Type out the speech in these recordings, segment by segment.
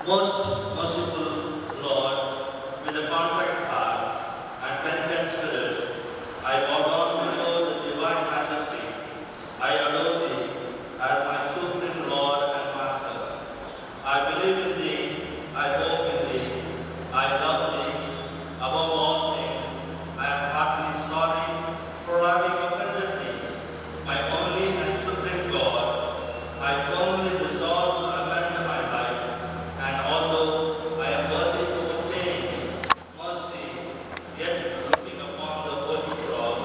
Most merciful Lord, with a contrite heart and penitent spirit, I bow down before the divine majesty. I adore thee as my supreme Lord and Master. I believe in thee, I hope in thee, I love thee above all things. I am heartily sorry for having offended thee, my only and supreme God. I firmly resolve to amend my life, and although I am worthy to obtain mercy, yet looking upon the holy cross,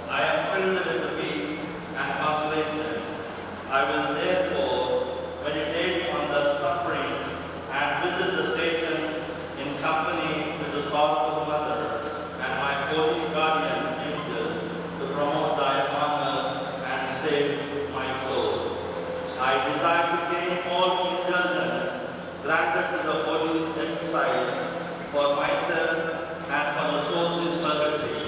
I am filled with peace and consolation. I will therefore meditate on the suffering and visit the stations in company with the sorrowful mother and my holy guardian angel to promote thy honor and save my soul. I desire to gain all indulgence granted to the holy exercise for myself and for the souls in purgatory.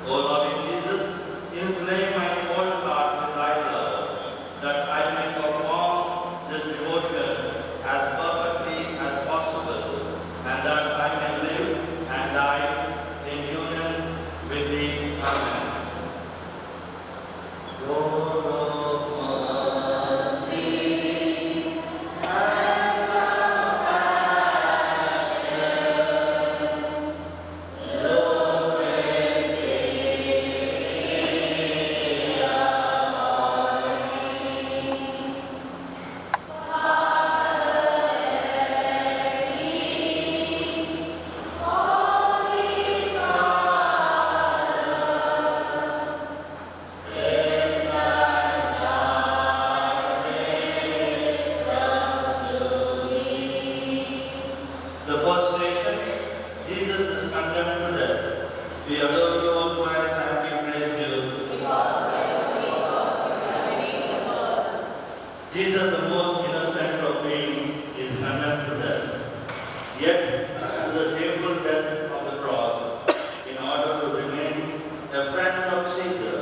O loving Jesus, inflame my whole heart with thy love, that I may perform this devotion as perfectly as possible, and that I may live and die in union with thee. Amen. Lord of mercy and compassion, Lord, make thee upon me. Father, let me, Holy The first station, Jesus is condemned to death. We adore you, O Christ, and we praise you. Jesus, the most innocent of beings, is condemned to death. Yet, to the shameful death of the cross, in order to remain a friend of Caesar,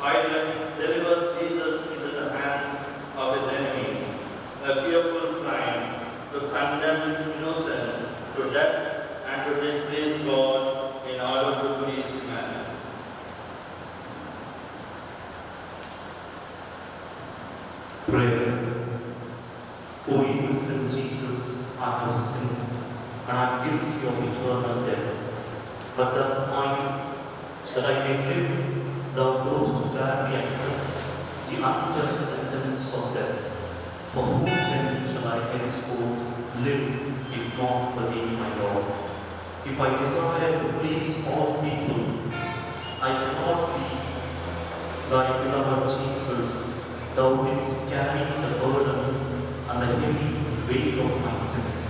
Pilate delivered Jesus into the hands of his enemy, a fearful crime to condemn innocent to death and to displease God in order to please man. Prayer. O innocent Jesus, I have sinned, and I am guilty of eternal death. But that I may live, thou dost gladly accept the unjust sentence of death. For whom then shall I henceforth live, if not for thee, my Lord? If I desire to please all people, I cannot be thy beloved Jesus. Thou didst carry the burden and the heavy weight of my sins.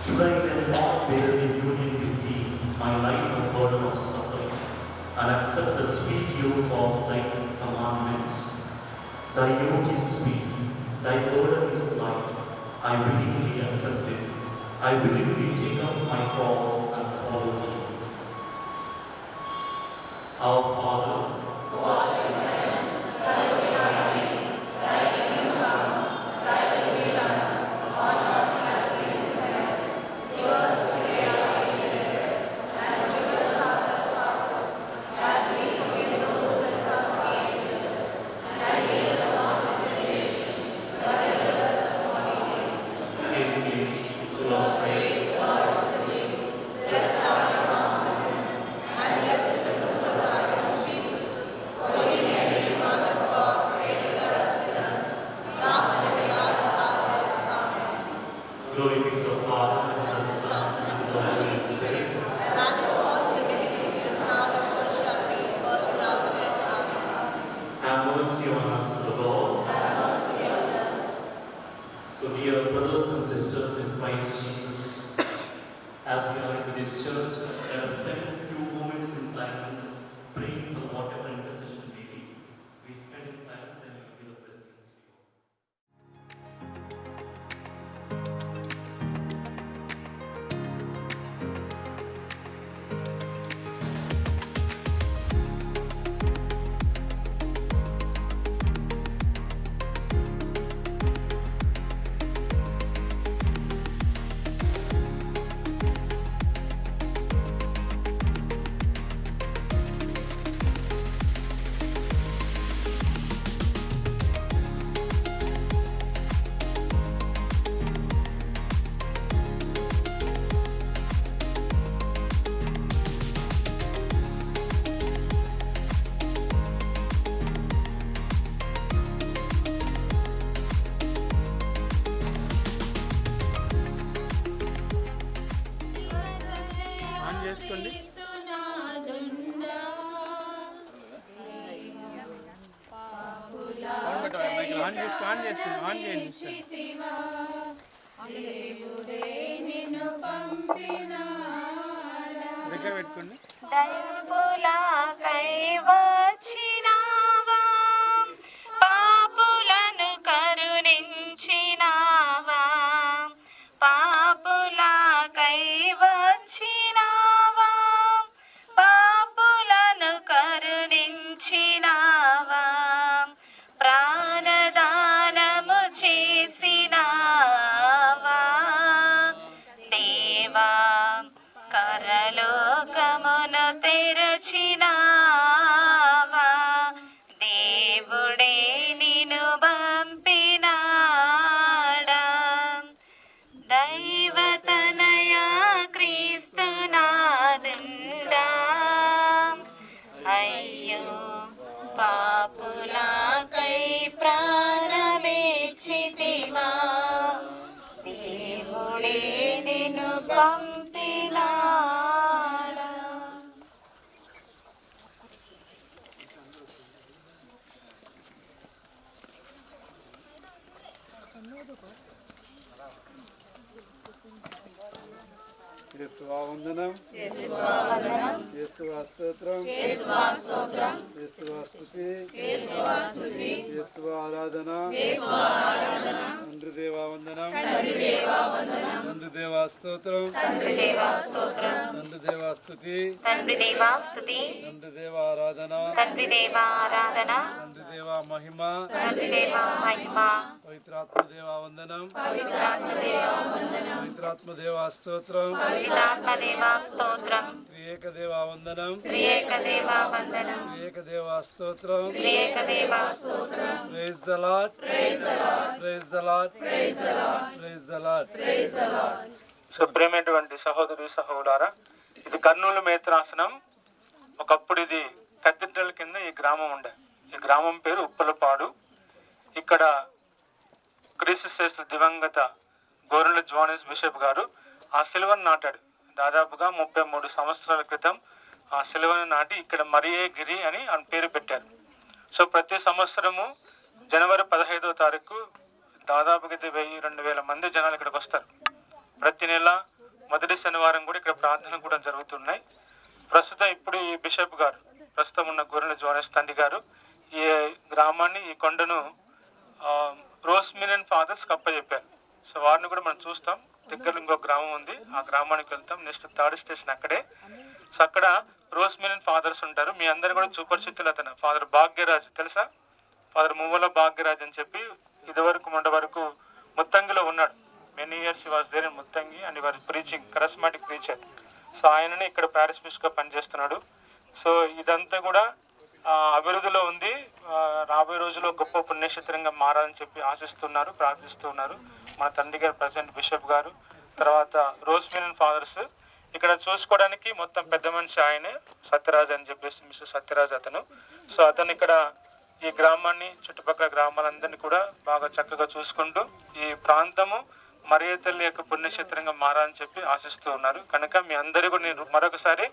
Should I then not bear in union with thee my light burden of suffering, and accept the sweet yoke of thy commandments? Thy yoke is sweet, thy burden is light. I willingly accept it. I willingly take up my cross and follow thee. Our Father, who art in heaven, hallowed be thy name. Thy kingdom come, thy will be done, on earth as it is in heaven. Give us this day our daily bread, and forgive us our trespasses, as we forgive those who trespass against us. And lead us not into temptation, but deliver us from evil. Give me, Lord, praise, God is with thee. Blessed art thou among women, and blessed is the fruit of thy womb, Jesus. Holy Mary, Mother of God, pray for us sinners, now and at the hour of our death. Amen. Glory be to the Father, and to the Son, and to the Holy Spirit. And it was in the beginning, is now, and ever shall be, world without end. Amen. Have mercy on us, O Lord. Have mercy on us. So, dear brothers and sisters in Christ Jesus, as we are in this church, let us spend a few moments in silence, praying for whatever intercession may be. We spend in silence and we give the blessings to you. వేసుకోండి. On చేయండి. దగ్గర పెట్టుకోండి. దైవులకై వచ్చినావా, పాపులను కరుణించినావా, పాపులకై వచ్చినావా, పాపులను కరుణించినావా, ప్రాణదానము చేసినావా దేవా, కరలోకమును తెరచినావా, దేవుడే నిన్ను పంపినాడా, దైవతనయా క్రీస్తునాథుడా, అయ్యో పాపులకై ప్రాణమిచ్చితివా, దేవుడే నిన్ను పంపినాడా. యేసువా వందనం, యేసువా స్తోత్రం, యేసువా స్తుతి, యేసువా ఆరాధన, తండ్రి దేవా వందనం, తండ్రి దేవా స్తోత్రం, తండ్రి దేవా స్తుతి, తండ్రి దేవా ఆరాధన, తండ్రి దేవా మహిమ, పవిత్రాత్మ దేవా వందనం, పవిత్రాత్మ దేవా స్తోత్రం, త్రియేక దేవా వందనం, త్రియేక దేవా స్తోత్రం. Praise the lord, praise the lord, praise the lord. సుప్రీమైనటువంటి సహోదరి సహోదరా, ఇది కర్నూలు మేత్రాసనం. ఒకప్పుడు ఇది కథీడ్రల్ కింద ఈ గ్రామం ఉండే. ఈ గ్రామం పేరు ఉప్పలపాడు. ఇక్కడ క్రీస్తు శ్రేష్ఠ దివంగత గోరెల జోనస్ బిషప్ గారు ఆ సిలువను నాటాడు. దాదాపుగా 33 సంవత్సరాల క్రితం ఆ సిలువను నాటి ఇక్కడ మరియే గిరి అని పేరు పెట్టారు. సో ప్రతి సంవత్సరము జనవరి 15వ తారీఖు దాదాపుగా 1000-2000 మంది జనాలు ఇక్కడికి వస్తారు. ప్రతి నెల మొదటి శనివారం కూడా ఇక్కడ ప్రార్థన కూడా జరుగుతున్నాయి. ప్రస్తుతం ఇప్పుడు ఈ బిషప్ గారు, ప్రస్తుతం ఉన్న గోరెల జోనస్ తండ్రి గారు ఈ గ్రామాన్ని, ఈ కొండను రోస్మినన్ ఫాదర్స్ కప్పచెప్పారు. సో వారిని కూడా మనం చూస్తాం. దగ్గర ఇంకో గ్రామం ఉంది, ఆ గ్రామానికి వెళ్తాం. నెక్స్ట్ 3rd స్టేషన్ అక్కడే. సో అక్కడ రోస్మినన్ ఫాదర్స్ ఉంటారు. మీ అందరు కూడా సుపరిచితులు. అతను ఫాదర్ భాగ్యరాజ్ తెలుసా? ఫాదర్ మువ్వల భాగ్యరాజ్ అని చెప్పి ఇదివరకు మొండ వరకు ముత్తంగిలో ఉన్నాడు. Many years was there in Muthangi and వారి ప్రీచింగ్ కరస్మాటిక్ ప్రీచర్. సో ఆయనని ఇక్కడ ప్యారిస్ బిషప్గా పనిచేస్తున్నాడు. సో ఇదంతా కూడా అభివృద్ధిలో ఉంది. రాబోయే రోజుల్లో గొప్ప పుణ్యక్షేత్రంగా మారాలని చెప్పి ఆశిస్తున్నారు, ప్రార్థిస్తున్నారు మన తండ్రి గారు, ప్రెసిడెంట్ బిషప్ గారు. తర్వాత రోస్మినన్ ఫాదర్స్ ఇక్కడ చూసుకోవడానికి మొత్తం పెద్ద మనిషి ఆయనే, సత్యరాజ్ అని చెప్పేసి మిస్టర్ సత్యరాజ్ అతను. సో అతను ఇక్కడ ఈ గ్రామాన్ని, చుట్టుపక్కల గ్రామాలందరినీ కూడా బాగా చక్కగా చూసుకుంటూ ఈ ప్రాంతము మరియ తల్లి యొక్క పుణ్యక్షేత్రంగా మారాలని చెప్పి ఆశిస్తూ ఉన్నారు. కనుక మీ అందరూ కూడా నేను మరొకసారి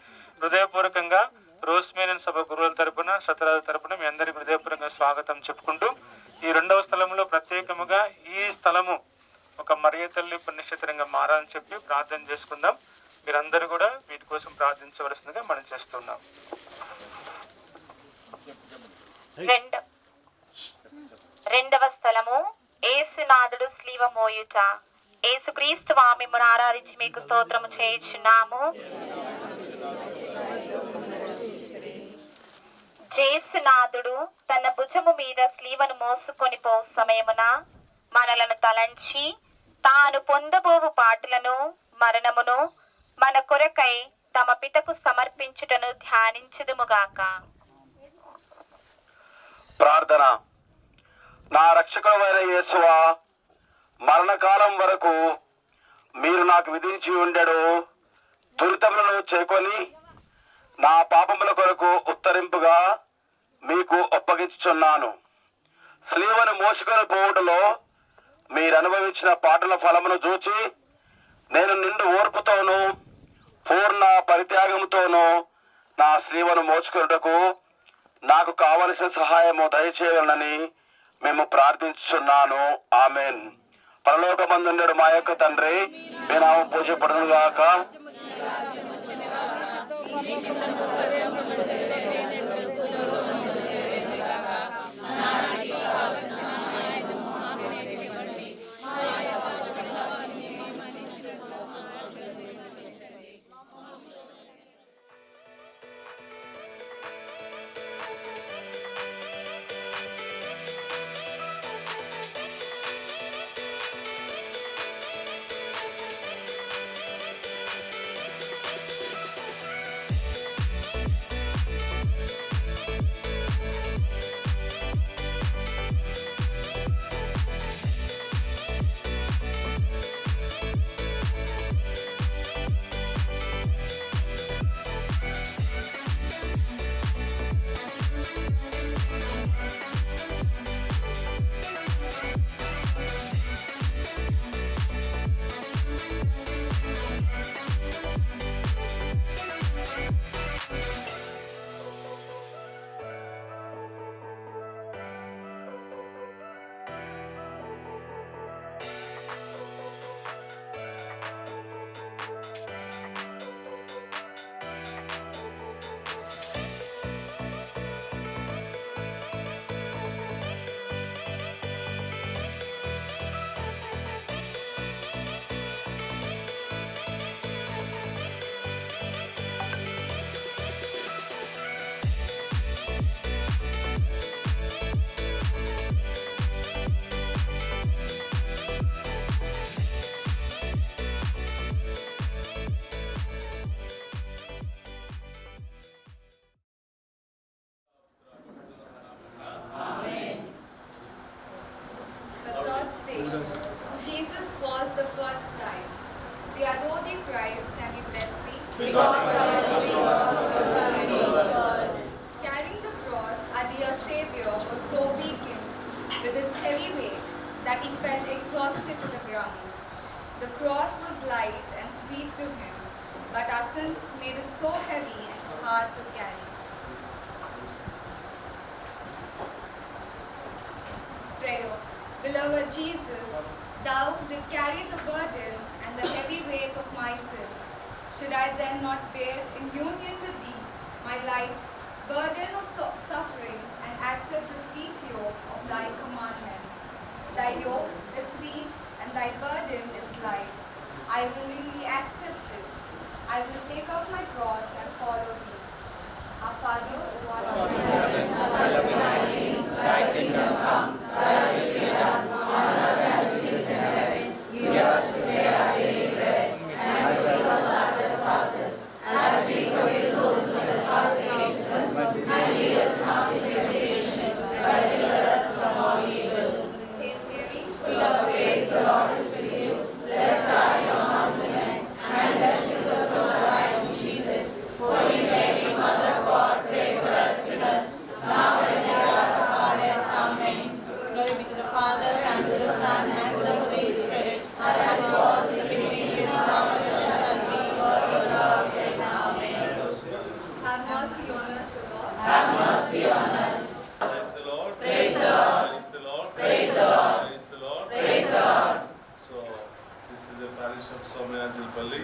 హృదయపూర్వకంగా రోస్మినన్ సభ గురువుల తరపున, సత్యరాజు తరపున మీ అందరికీ హృదయపూర్వకంగా స్వాగతం చెప్పుకుంటూ, ఈ 2వ స్థలంలో ప్రత్యేకముగా ఈ స్థలము ఒక మరియ తల్లి పుణ్యక్షేత్రంగా మారాలని చెప్పి ప్రార్థన చేసుకుందాం. మీరందరూ కూడా వీటి కోసం ప్రార్థించవలసిందిగా మనం చేస్తున్నాం. రెండవ స్థలము యేసునాథుడు స్లీవ మోయుట. యేసుక్రీస్తు మిమ్మును ఆరాధించి మీకు స్తోత్రము చేయుచున్నాము. యేసునాథుడు తన భుజము మీద స్లీవను మోసుకొని పో సమయమున మనలను తలంచి తాను పొందబోవు పాటలను, మరణమును మన కొరకై తమ పితకు సమర్పించుటను ధ్యానించుదుముగాక. ప్రార్థన. నా రక్షకుడైన యేసువా, మరణకాలం వరకు మీరు నాకు విధించి ఉండెడు దురితములను చేకొని నా పాపముల కొరకు ఉత్తరింపుగా మీకు అప్పగించుచున్నాను. స్లీవను మోసుకొని పోవుటలో మీరు అనుభవించిన పాటల ఫలమును చూచి నేను నిండు ఓర్పుతోనూ పూర్ణ పరిత్యాగంతోనూ నా శ్రీవను మోచుకొనుటకు నాకు కావలసిన సహాయము దయచేయాలని మేము ప్రార్థించుచున్నాను. ఆమెన్. పరలోకమందుండెడు మా యొక్క తండ్రి, మీ నామం పూజపడును గాక. Jesus falls the first time. We adore thee, Christ, and we bless thee. Carrying the cross, our dear Savior was so weakened with its heavy weight that he felt exhausted to the ground. The cross was light and sweet to him, but our sins made it so heavy and hard to carry. Prayer. Beloved Jesus, thou did carry the burden and the heavy weight of my sins. Should I then not bear in union with thee my light burden of sufferings and accept the sweet yoke of thy commandments? Thy yoke is sweet and thy burden is light. I willingly accept it. I will take up my cross and follow thee. Our Father, who art in heaven, hallowed be thy name. Thy kingdom come, thy will be done on earth as it is in heaven. Give us today our daily bread, and forgive us our trespasses, as we forgive those who trespass against us. And lead us not into temptation, but deliver us from all evil. Hail Mary, full of grace, the Lord is with you. Blessed are you among women, and blessed is the fruit of thy womb, Jesus. Holy Mary, Mother of God, pray for us sinners, now and at the hour of our death. Amen. Glory be to the Father, and to the Son, and to the Holy Spirit, as it was in the beginning, is now, and ever shall be, world without end. Amen. Have mercy on us, O Lord. Have mercy on us. Praise the Lord. Praise the Lord. Praise the Lord. Praise the Lord. Praise the Lord. Praise the Lord. So, this is a parish of Somayanjalpalli,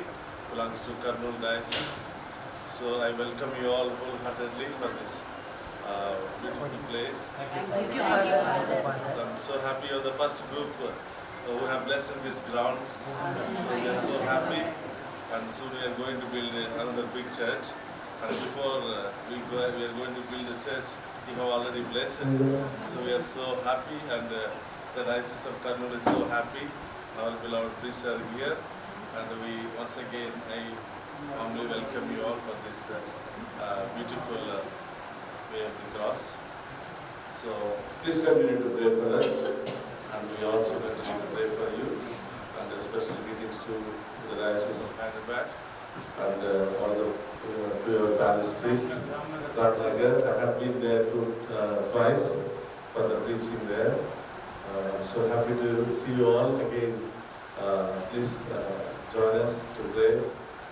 belongs to Kurnool Diocese. So, I welcome you all wholeheartedly for this beautiful place. Thank you, Father. So, I'm so happy you're the first group who have blessed this ground. So, we are so happy. And soon we are going to build another big church. And before we are going to build a church, you have already blessed. So we are so happy, and the Diocese of Kurnool is so happy. Our beloved priests are here, and we once again I warmly welcome you all for this beautiful way of the cross. So please continue to pray for us, and we also continue to pray for you. And special greetings to the Diocese of Hyderabad and all the your parish priests. Ratnagar, I have been there twice for the preaching there. I'm so happy to see you all again. Please join us to pray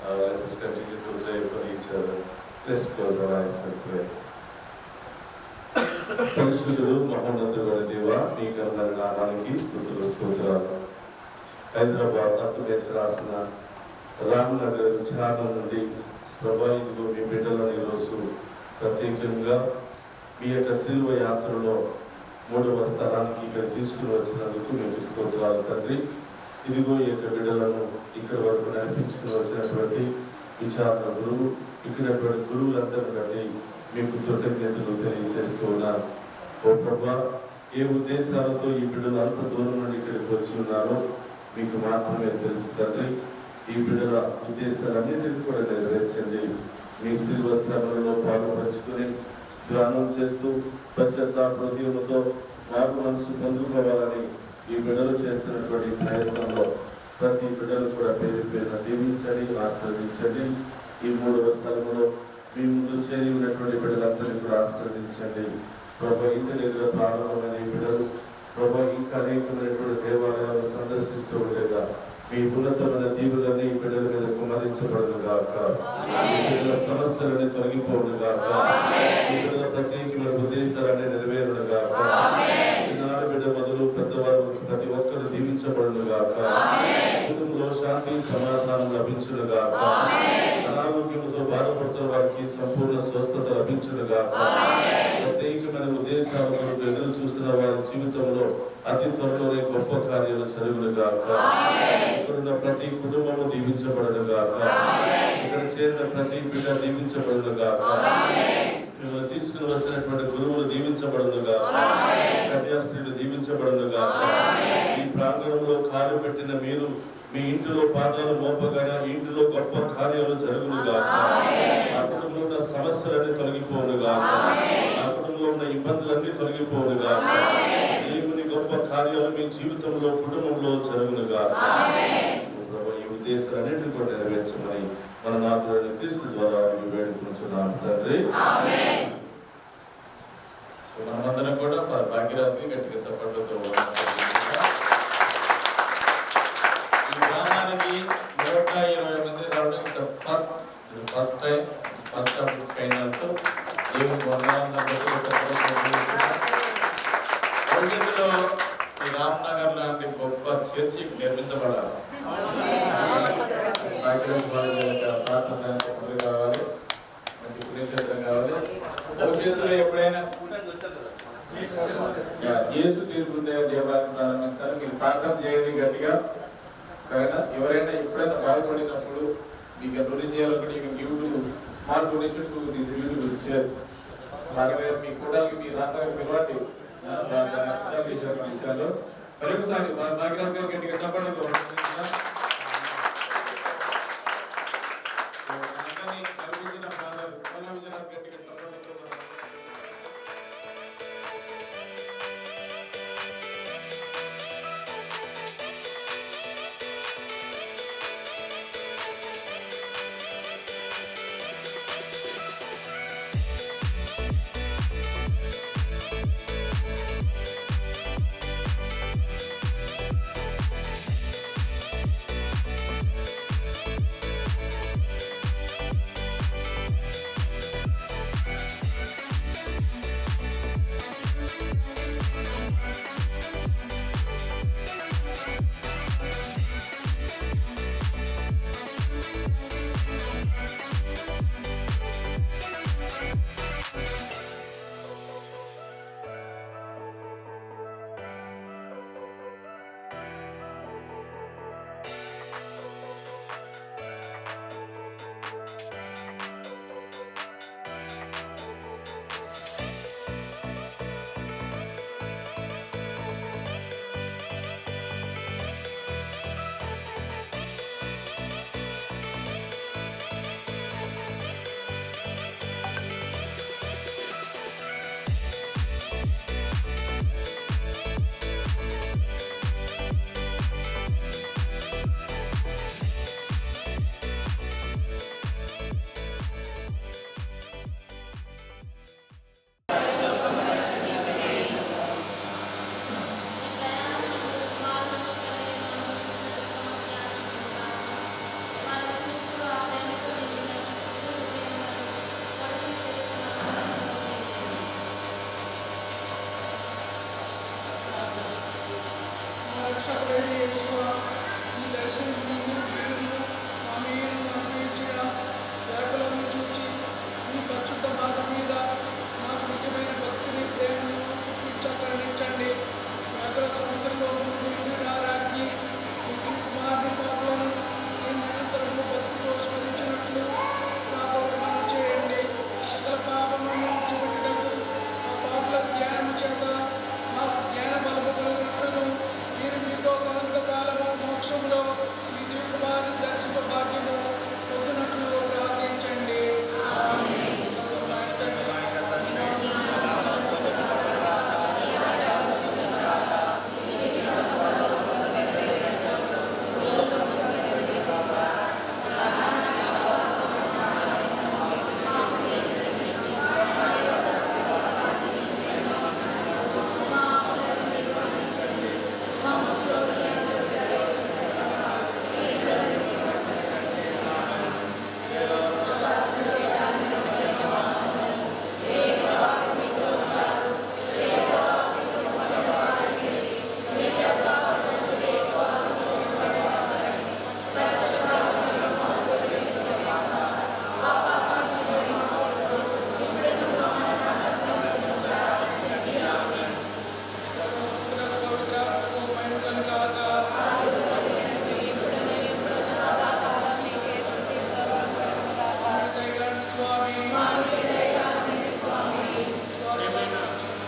Let us continue to pray for each other. Let's close our eyes and pray. పరిశుద్ధుడు మహోన్నతుడు దేవా, మీ ఘనమైన నామానికి స్తుతులు స్తోత్రాలు. హైదరాబాద్ అత్తులేత రాసిన రామ్నగర్ విచారణ నుండి ప్రభా, ఇదిగో మీ బిడ్డలను ఈరోజు ప్రత్యేకంగా మీ యొక్క శిల్వ యాత్రలో 3వ స్థలానికి ఇక్కడ తీసుకుని వచ్చినందుకు మీకు స్తోత్రాలు తండ్రి. ఇదిగో ఈ యొక్క బిడ్డలను ఇక్కడ వరకు నడిపించుకుని వచ్చినటువంటి విచారణ గురువు, ఇక్కడటువంటి గురువులందరూ బట్టి మీకు కృతజ్ఞతలు తెలియజేస్తూ ఉన్నాను. ఓ ప్రభా, ఏ ఉద్దేశాలతో ఈ బిడ్డలు అంత దూరం నుండి ఇక్కడికి వచ్చి ఉన్నారో మీకు మాత్రమే తెలుసు తండ్రి. ఈ బిడ్డల ఉద్దేశాలన్నింటినీ కూడా నెరవేర్చండి. మీ శిల్వ శ్రమలలో పాల్పంచుకొని ధ్యానం చేస్తూ పశ్చాత్తాప హృదయంతో మారు మనసు పొందుకోవాలని ఈ బిడ్డలు చేస్తున్నటువంటి ప్రయత్నంలో ప్రతి బిడ్డలు కూడా పేరు పేరున దీవించండి, ఆశీర్వదించండి. ఈ 3వ స్థలంలో మీ ముందు చేరి ఉన్నటువంటి బిడ్డలందరినీ కూడా ఆశీర్వదించండి. ప్రభా, ఇంటి దగ్గర ప్రారంభమైన ఈ బిడ్డలు ప్రభా ఇంకా అనేకమైనటువంటి దేవాలయాలను సందర్శిస్తూ ఉండేదా మీ ఉన్నతమైన దీవులన్నీ ఈ బిడ్డల మీద కుమరించబడును గాక. ఈ బిడ్డల సమస్యలన్నీ తొలగిపోవును గాక. ఈ బిడ్డల ప్రత్యేకమైన ఉద్దేశాలన్నీ నెరవేరును గాక. చిన్నారి బిడ్డ మొదలు పెద్దవారు ప్రతి ఒక్కరు దీవించబడును గాక. కుటుంబంలో శాంతి సమాధానం లభించును గాక. అనారోగ్యంతో బాధపడుతున్న వారికి సంపూర్ణ స్వస్థత లభించును గాక. ప్రత్యేకమైన ఉద్దేశాలతో ఎదురు చూస్తున్న వారి జీవితంలో అతి త్వరలోనే గొప్ప కార్యాలు జరుగును గాక. ఇక్కడున్న ప్రతి కుటుంబము దీవించబడును గాక. ఇక్కడ చేరిన ప్రతి బిడ్డ దీవించబడును గాక. మిమ్మల్ని తీసుకుని వచ్చినటువంటి గురువులు దీవించబడును గాక. కన్యాస్త్రీలు దీవించబడును గాక. ఈ ప్రాంగణంలో కాలు పెట్టిన మీరు మీ ఇంటిలో పాదాలు మోపగానే ఇంటిలో గొప్ప కార్యాలు జరుగును గాక. ఆ కుటుంబంలో ఉన్న సమస్యలన్నీ తొలగిపోవును గాక. ఆ కుటుంబంలో ఉన్న ఇబ్బందులన్నీ తొలగిపోవును గాక. దేవుని గొప్ప కార్యాలు మీ జీవితంలో కుటుంబంలో జరుగును గాక. ఈ ఉద్దేశాలన్నింటినీ కూడా నెరవేర్చమని మన నాథుడైన క్రీస్తు ద్వారా వేడుకుంటున్నాం తండ్రి. మనమందరం కూడా భాగ్యరాజుకి గట్టిగా చప్పట్లతో ఈ గ్రామానికి 120 మంది రావడం first time, first of it's kind also. దేవుని భవిష్యత్తులో ఈ రామ్నగర్ లాంటి గొప్ప చర్చి నిర్మించబడాలి. ప్రార్థన కావాలి, మంచి పుణ్యక్షేత్రం కావాలి. భవిష్యత్తులో ఎప్పుడైనా యేసు తీర్పు దేవాలయం ప్రారంభించాలి. మీరు ప్రార్థన చేయండి గట్టిగా, సరేనా? ఎవరైనా ఎప్పుడైనా బాగుపడినప్పుడు మీకు డొనేట్ చేయాలనుకుంటే you give to small donation to this beautiful church. అలాగే మీ కూడా మీ రాత్రి పిలవండి విషయాలు. మరొకసారి నాగరాజు గారు గట్టిగా చెప్పండి. సమక్షంలో మీ దివ్యకుమారుని దర్శన భాగ్యము పొందినట్లు ప్రార్థించండి.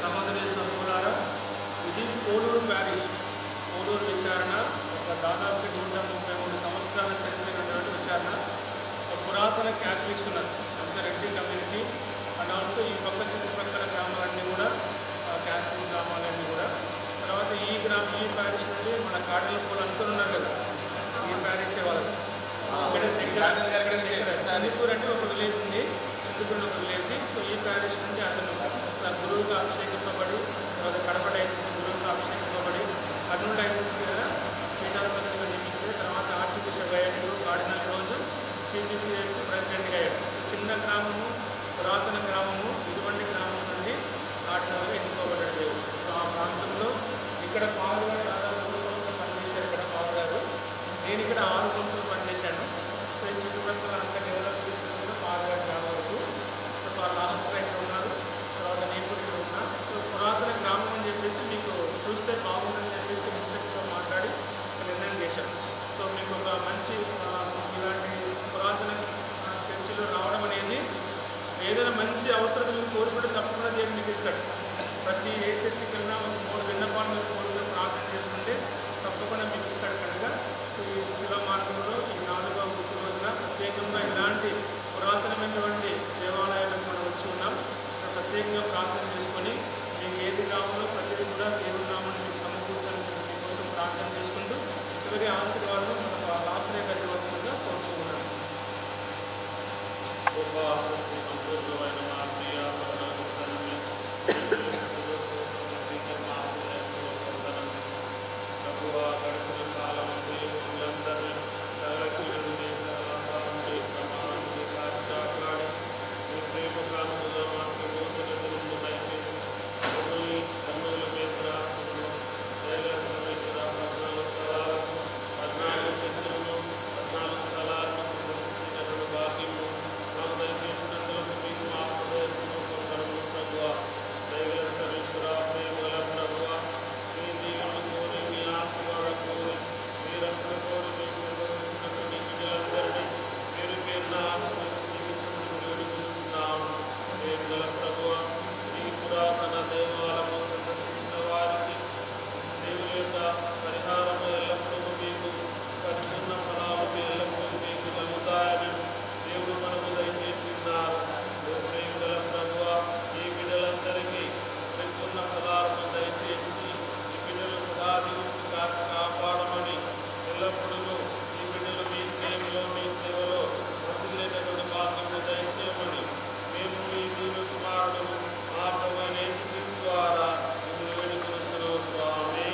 సహోదరి సహోదరులారా, ఇది కోడూరు ప్యారిష్, కోడూరు విచారణ ఒక దాదాపు 133 సంవత్సరాల చరిత్ర ఉన్నటువంటి విచారణ. పురాతన క్యాథలిక్స్ ఉన్నారు, అంత రెడ్డి కమ్యూనిటీ అండ్ ఆల్సో ఈ పక్క చుట్టుపక్కల గ్రామాలన్నీ కూడా క్యాథలిక్ గ్రామాలన్నీ కూడా. తర్వాత ఈ ప్యారిష్ నుండి మన కాడలపూలు అనుకున్నారు కదా, ఈ ప్యారిషే వాళ్ళకి ఇక్కడ దగ్గర చందిపూర్ అంటే ఒక విలేజ్ ఉంది, చింతపూర్ ఒక విలేజ్. సో ఈ ప్యారిష్ నుండి అతను గురువుగా అభిషేకింపబడి, తర్వాత కడప డైసెస్ గురువుగా అభిషేకింపబడి, కర్నూలు డైసెస్ మీద పీఠాధిపతిగా నియమించింది. తర్వాత ఆర్చ్ బిషప్ అయ్యాడు, కార్డినల్ రోజు సిబిసిఐ ప్రెసిడెంట్గా అయ్యాడు. చిన్న గ్రామము, పురాతన గ్రామము, ఇటువంటి గ్రామం నుండి కార్డినల్గా ఎన్నుకోబడ్డాడు. సో ఆ ప్రాంతంలో ఇక్కడ పాల్గొని దాదాపు 3 సంవత్సరాలు పనిచేశారు. ఇక్కడ పాల్గొన్నారు. నేను ఇక్కడ 6 సంవత్సరాలు పనిచేశాను. సో ఈ చుట్టుపక్కల అంతా డెవలప్ చేసిన పాల్గొని గ్రామం వరకు. సో వాళ్ళ ఆశ్రయం ఇక్కడ ఉన్నారు, తర్వాత నేను కూడా ఇక్కడ ఉన్నా. సో పురాతన గ్రామం అని చెప్పేసి మీకు చూస్తే బాగుందని చెప్పేసి ఇన్స్ట్రక్టర్తో మాట్లాడి నిర్ణయం చేశాను. సో మీకు ఒక మంచి ఇలాంటి పురాతన చర్చిలో రావడం అనేది ఏదైనా మంచి అవసరం మీకు కోరుకుంటే తప్పకుండా దేవుడు మీకు ఇస్తాడు. ప్రతి ఏ చర్చికి వెళ్ళినా ఒక 3 విన్నపాలు మీరు కోరుకుని ప్రార్థన చేసుకుంటే తప్పకుండా మీకు ఇస్తాడు కనుక. సో ఈ శిల మార్గంలో ఈ 4వ గుర్తు రోజున ప్రత్యేకంగా ఇలాంటి పురాతనమైనటువంటి దేవాలయాలకు మనం వచ్చి ఉన్నాం. ప్రత్యేకంగా ప్రార్థన చేసుకొని మీకు ఏది కావాలో ప్రతిదీ కూడా దేవుడి నామని మీకు సమకూర్చని మీకోసం ప్రార్థన చేసుకుంటూ చివరి ఆశీర్వాదం మనకు ఆశ్రయ కట్టవలసిందిగా కోరుకుంటున్నాను. సంపూర్ణమైన మా ప్రియ గడిపిన కాలం అందరినీ కాపాడి మీ ప్రేమ కాలంలో మాకు నూతన దినము దయచేసి కన్నుల మీద దయగల 14 స్థలాలకు 14 చర్చలను 14 స్థలాలను సందర్శించినటువంటి భాగ్యము మాకు దయచేసినందుకు మీకు మా హృదయపూర్వకము ప్రభువా. దయగల సర్వేశ్వర, ప్రేమగల ప్రభువా, మీ దీవెనలు కోరి, మీ ఆశీర్వాదం కోరి, మీ రక్షణ కోరి మేము చెందవలసినటువంటి బిడ్డలందరినీ పేరు పేరున ఆశీర్వదించి జీవించుకుంటూ వేడుకుంటున్నాము. ప్రేమగల ప్రభువా, ఈ పురాతన దేవాలయము సందర్శించిన వారికి దేవుని యొక్క పరిహారము ఎల్లప్పుడూ మీకు పరిపూర్ణ ఫలాలు ఎల్లప్పుడూ మీకు కలుగుతాయని దేవుడు మనకు దయచేసి ఉన్నారు. ప్రేమగల ప్రభువా, ఈ బిడ్డలందరికీ పరిపూర్ణ ఫలాలను దయచేసి ఈ బిడ్డలు సదా దీవించి కాపాడమని ఎల్లప్పుడూ ఈ బిడ్డలు మీ ప్రేమలో మీ సేవలో వర్ధిల్లేటటువంటి భాగ్యము దయచేయమని మేము మీ దీని కుమారుడు మా ప్రభువైన యేసుక్రీస్తు ద్వారా మిమ్మల్ని వేడుకొనుచున్నాము స్వామి.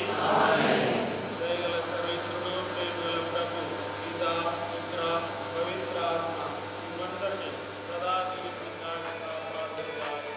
దయగల సర్వేశ్వరుడు, ప్రేమగల ప్రభు, పితా, పుత్ర, పవిత్ర ఆత్మ మిమ్మందరినీ సదా దీవించి కాపాడుగాక.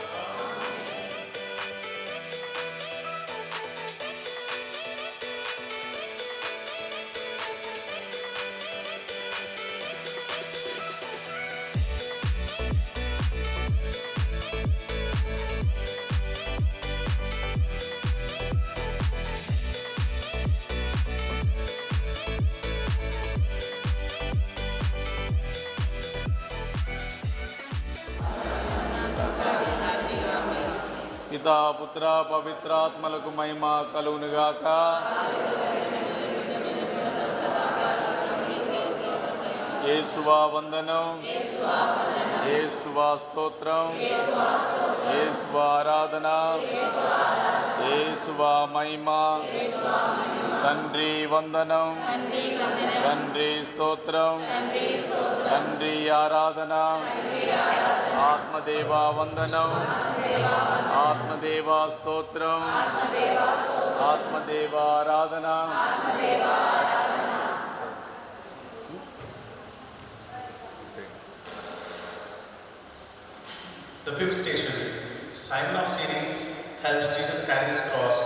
పితా, పుత్ర, పవిత్రాత్మలకు మహిమ కలుగునుగాక. యేసువా వందనం, యేసువా స్తోత్రం, యేసువా ఆరాధన, యేసువా మహిమ. తండ్రి వందనం, తండ్రి స్తోత్రం, తండ్రి ఆరాధన. ఆత్మదేవా వందనం, ఆత్మదేవా స్తోత్రం, ఆత్మదేవా ఆరాధన. The fifth station, Simon of Cyrene helps Jesus carry his cross.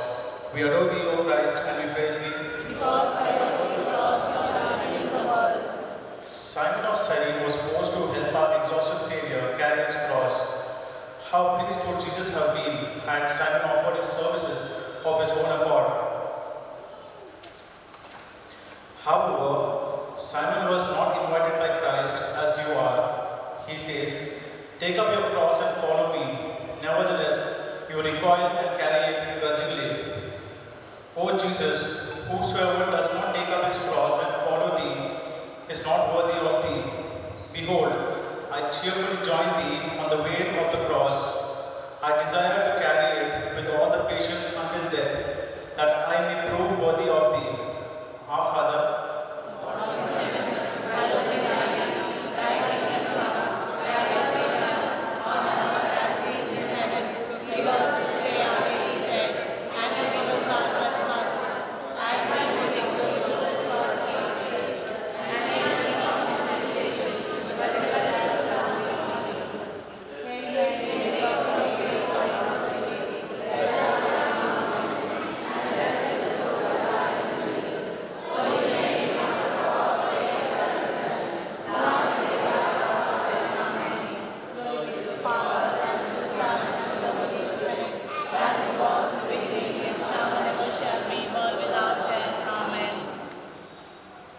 We adore thee, O Christ, and we praise thee. Because by the holy cross you are redeeming the world. Simon of Cyrene was forced to help our exhausted Savior carry his cross. How pleased would Jesus have been had Simon offered his services of his own accord. However, Simon was not invited by Christ as you are. He says, "Take up your cross and follow me." Nevertheless, you recoil and carry it grudgingly. O Jesus, whosoever does not take up his cross and follow thee is not worthy of thee. Behold, I cheerfully join thee on the way of the cross. I desire to carry it with all the patience until death, that I may prove worthy of thee. Our Father,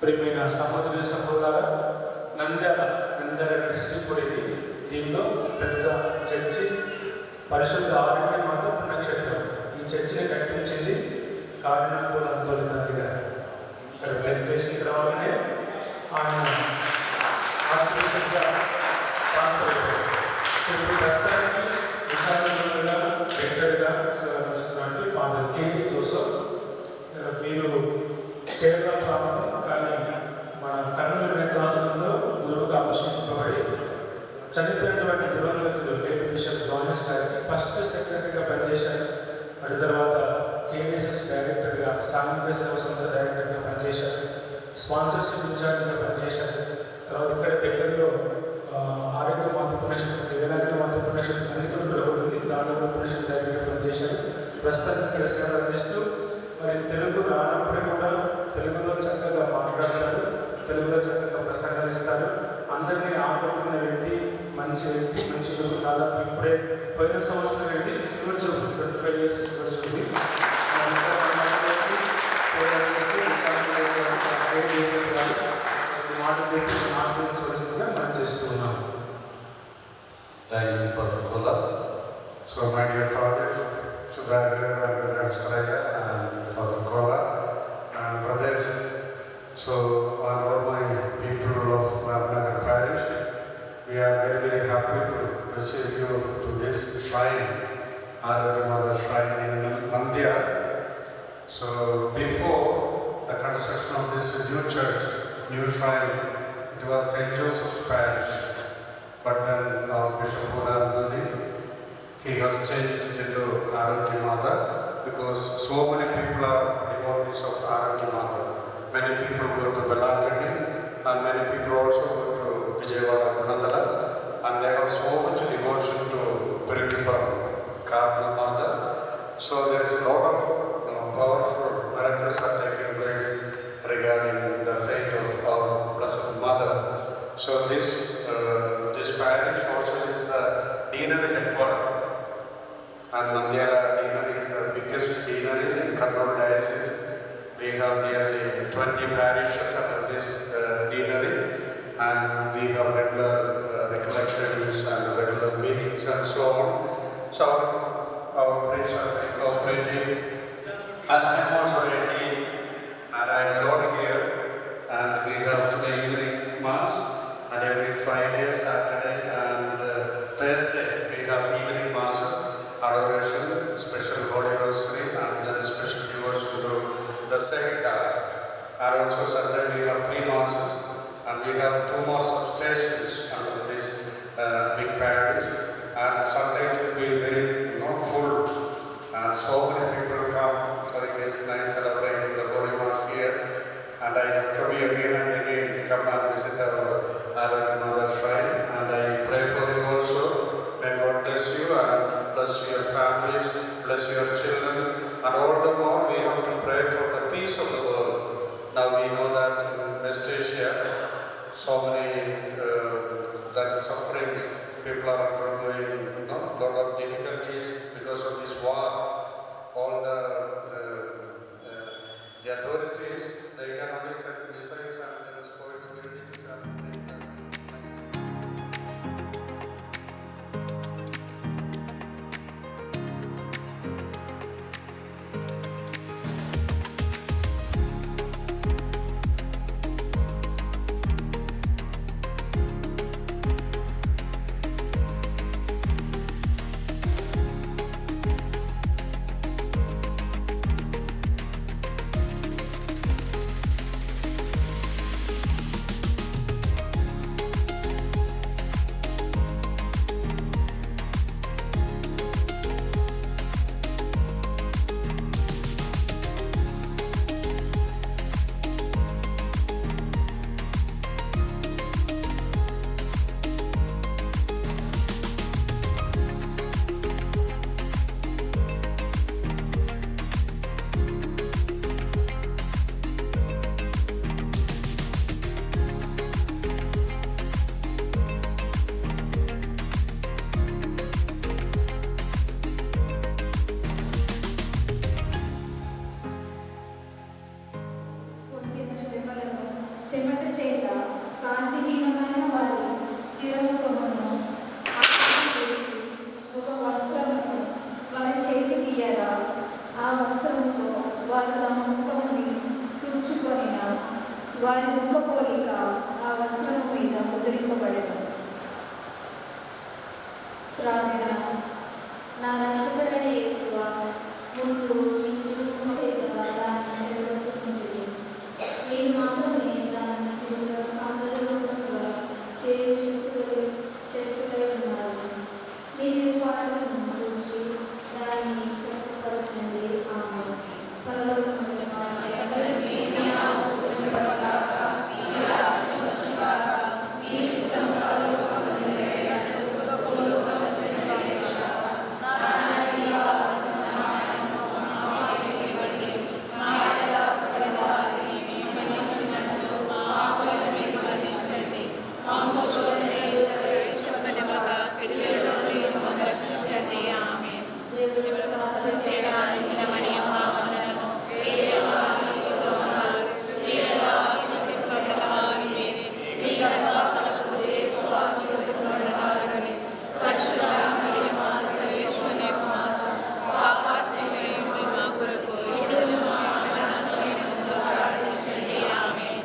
ప్రియమైన సహోదరి సహోదరులారా, Nandyal district కూడా దీనిలో పెద్ద church పరిశుద్ధ ఆరోగ్యమాత పుణ్యక్షేత్రం. ఈ చర్చిని కట్టించింది కారణపూర్ అంతోని తండ్రి గారు. ఇక్కడ ప్లెజ్ చేసిన తర్వాతనే ఆయన ఆర్చిబిషప్గా ట్రాన్స్ఫర్ అయిపోయారు. సో ఇప్పుడు ప్రస్తుతానికి విశాఖగా హెక్టర్గా సేవనిస్తున్నటువంటి ఫాదర్ కేడి జోసఫ్. మీరు కేరళ ప్రాంతం, కానీ మన కర్నూలు నేత్రాసనంలో గురువుగా అభిషేకింపబడి చనిపోయినటువంటి దివంగతులు లేడి బిషప్ జానస్ గారికి ఫస్ట్ సెక్రటరీగా పనిచేశారు. అటు తర్వాత కేడీఎస్ఎస్ డైరెక్టర్గా, సాంఘిక సేవ సంస్థ డైరెక్టర్గా పనిచేశారు. స్పాన్సర్షిప్ ఇన్ఛార్జ్గా పనిచేశారు. తర్వాత ఇక్కడ దగ్గరలో ఆరోగ్య మాత పుణ్యక్షేత్రం, వేలాగిరి మాత పుణ్యక్షేత్రం అన్నికలు కూడా ఒకటి ఉంది, దానిలో కూడా పుణ్యక్షేత్రం డైరెక్టర్గా పనిచేశారు. ప్రస్తుతానికి ఇక్కడ సేవలు అందిస్తూ మరి తెలుగు రానప్పుడు కూడా తెలుగులో చక్కగా మాట్లాడతారు, తెలుగులో చక్కగా ప్రసంగాలు ఇస్తారు. అందరినీ ఆకట్టుకున్న వ్యక్తి, మంచి దాదాపు ఇప్పుడే పోయిన సంవత్సరం ఏంటి silver Jubilee 25 years silver Jubilee మాటలు చెప్పి ఆశ్రయించవలసిందిగా మనం చేస్తున్నాం. Thank you for the call. So my dear fathers, Sudhakar and Australia and for the Kola and brothers, so on all my people of Ramnagar parish, we are very, very happy to receive you to this shrine, Aragya Mother Shrine in Mandya. So before the construction of this new church, new shrine, it was St. Joseph's Parish, but then our Bishop Puranduni, he has changed it into Aragya Mother because so many people are devotees of Aragya Mother. Many people go to Belangani and many people also go to Vijayawada, Kunandala, and they have so much devotion to Pirikipuram, Karnal Mother. So there is a lot of powerful miracles are taking place regarding the faith of our Blessed Mother. So this parish also is the deanery headquarters. And Nandyala Deanery is the biggest deanery in Kannur Diocese. We have nearly 20 parishes under this deanery, and we have regular recollections and regular meetings and so on. So our priests are very cooperative, and I am also ready, and I am alone here, and we have today evening mass. Saturday we have 3 masses and we have 2 more substations under this big parish, and Sunday it will be very full, and so many people come, so it is nice celebrating the Holy Mass here, and I welcome you again and again. Come and visit our Arvind Mother Shrine, and I pray for you also. May God bless you and bless your families, bless your children, and all the more we have to pray for the peace of the world. Now we know that in West Asia, so many sufferings, people are undergoing a lot of difficulties because of this war. All the authorities, they can only send missiles and then spoil the buildings and చెమట చేత కాంతిహీనమైన వారి తిరగకమును చేసి ఒక వస్త్రమును వారి చేతికియగా ఆ వస్త్రముతో వారు తమ ముఖముని తుడుచుకొనిన వారి ముఖ పోలిక ఆ వస్త్రము మీద ముద్రింపబడెను. ప్రార్థన. నా రక్షకుడైన యేసువా, ముందు మీ తిరుగు చేతగా దాన్ని నిలబెట్టుకుంటుంది. మీరు మాత్రమే దాన్ని తిరుగు సాంద్రముగా చేయు శక్తులై ఉన్నారు. మీ నిర్వాహకులను చూసి దాన్ని చక్కపరచండి. ఆమేన్. పరలోకమందున్న మా తండ్రి, నీ నామము పూజింపబడుగాక. నీ రాజ్యము వచ్చుగాక. నీ చిత్తము పరలోకమందు నెరవేరునట్లు భూలోకమందు నెరవేరుగాక. నానాటికి కావలసిన సహాయము మాకు ఇవ్వండి. మా ఎడల పడిన వారిని మేము మన్నించినట్లు మా అప్పులను మీరు మన్నించండి. మమ్ము శోధనలో ప్రవేశపెట్టనివ్వక కీడులో నుండి మమ్మల్ని రక్షించండి. ఆమేన్. దేవుడు శాసనం చేయడానికి మరియమ్మ వందనము. వేదవాణి వందనాలు. స్త్రీలలో ఆశీర్వదింపబడిన వారు మీరే. మీ గర్భఫలము యేసు ఆశీర్వదింపబడినవారని. పరిశుద్ధ మరియమ్మ సర్వేశ్వరుని యొక్క మాత, పాపాత్ములై ఉండి మా కొరకు ఇప్పుడును మా మరణ సమయమందు ప్రార్థించండి. ఆమేన్.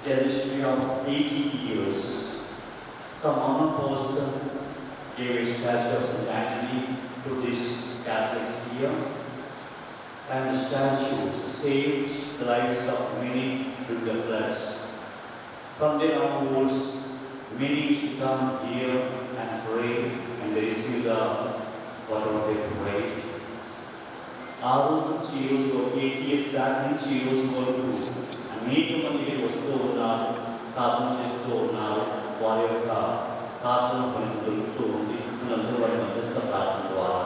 The history of 80 years. Some unknown person gave a statue of St. Anthony to this Catholic here, and the statue saved the lives of many with the floods. From there onwards, many used to come here and pray, and they receive the whatever they prayed. ఆ రోజు నుంచి ఈ రోజు 8 years దాటి నుంచి ఈ రోజు వరకు అనేక మంది వస్తూ ఉన్నారు, ప్రార్థన చేస్తూ ఉన్నారు. వారి యొక్క ప్రార్థన పని దొరుకుతూ ఉంది. అందరూ వారి మధ్యస్థ ప్రార్థన ద్వారా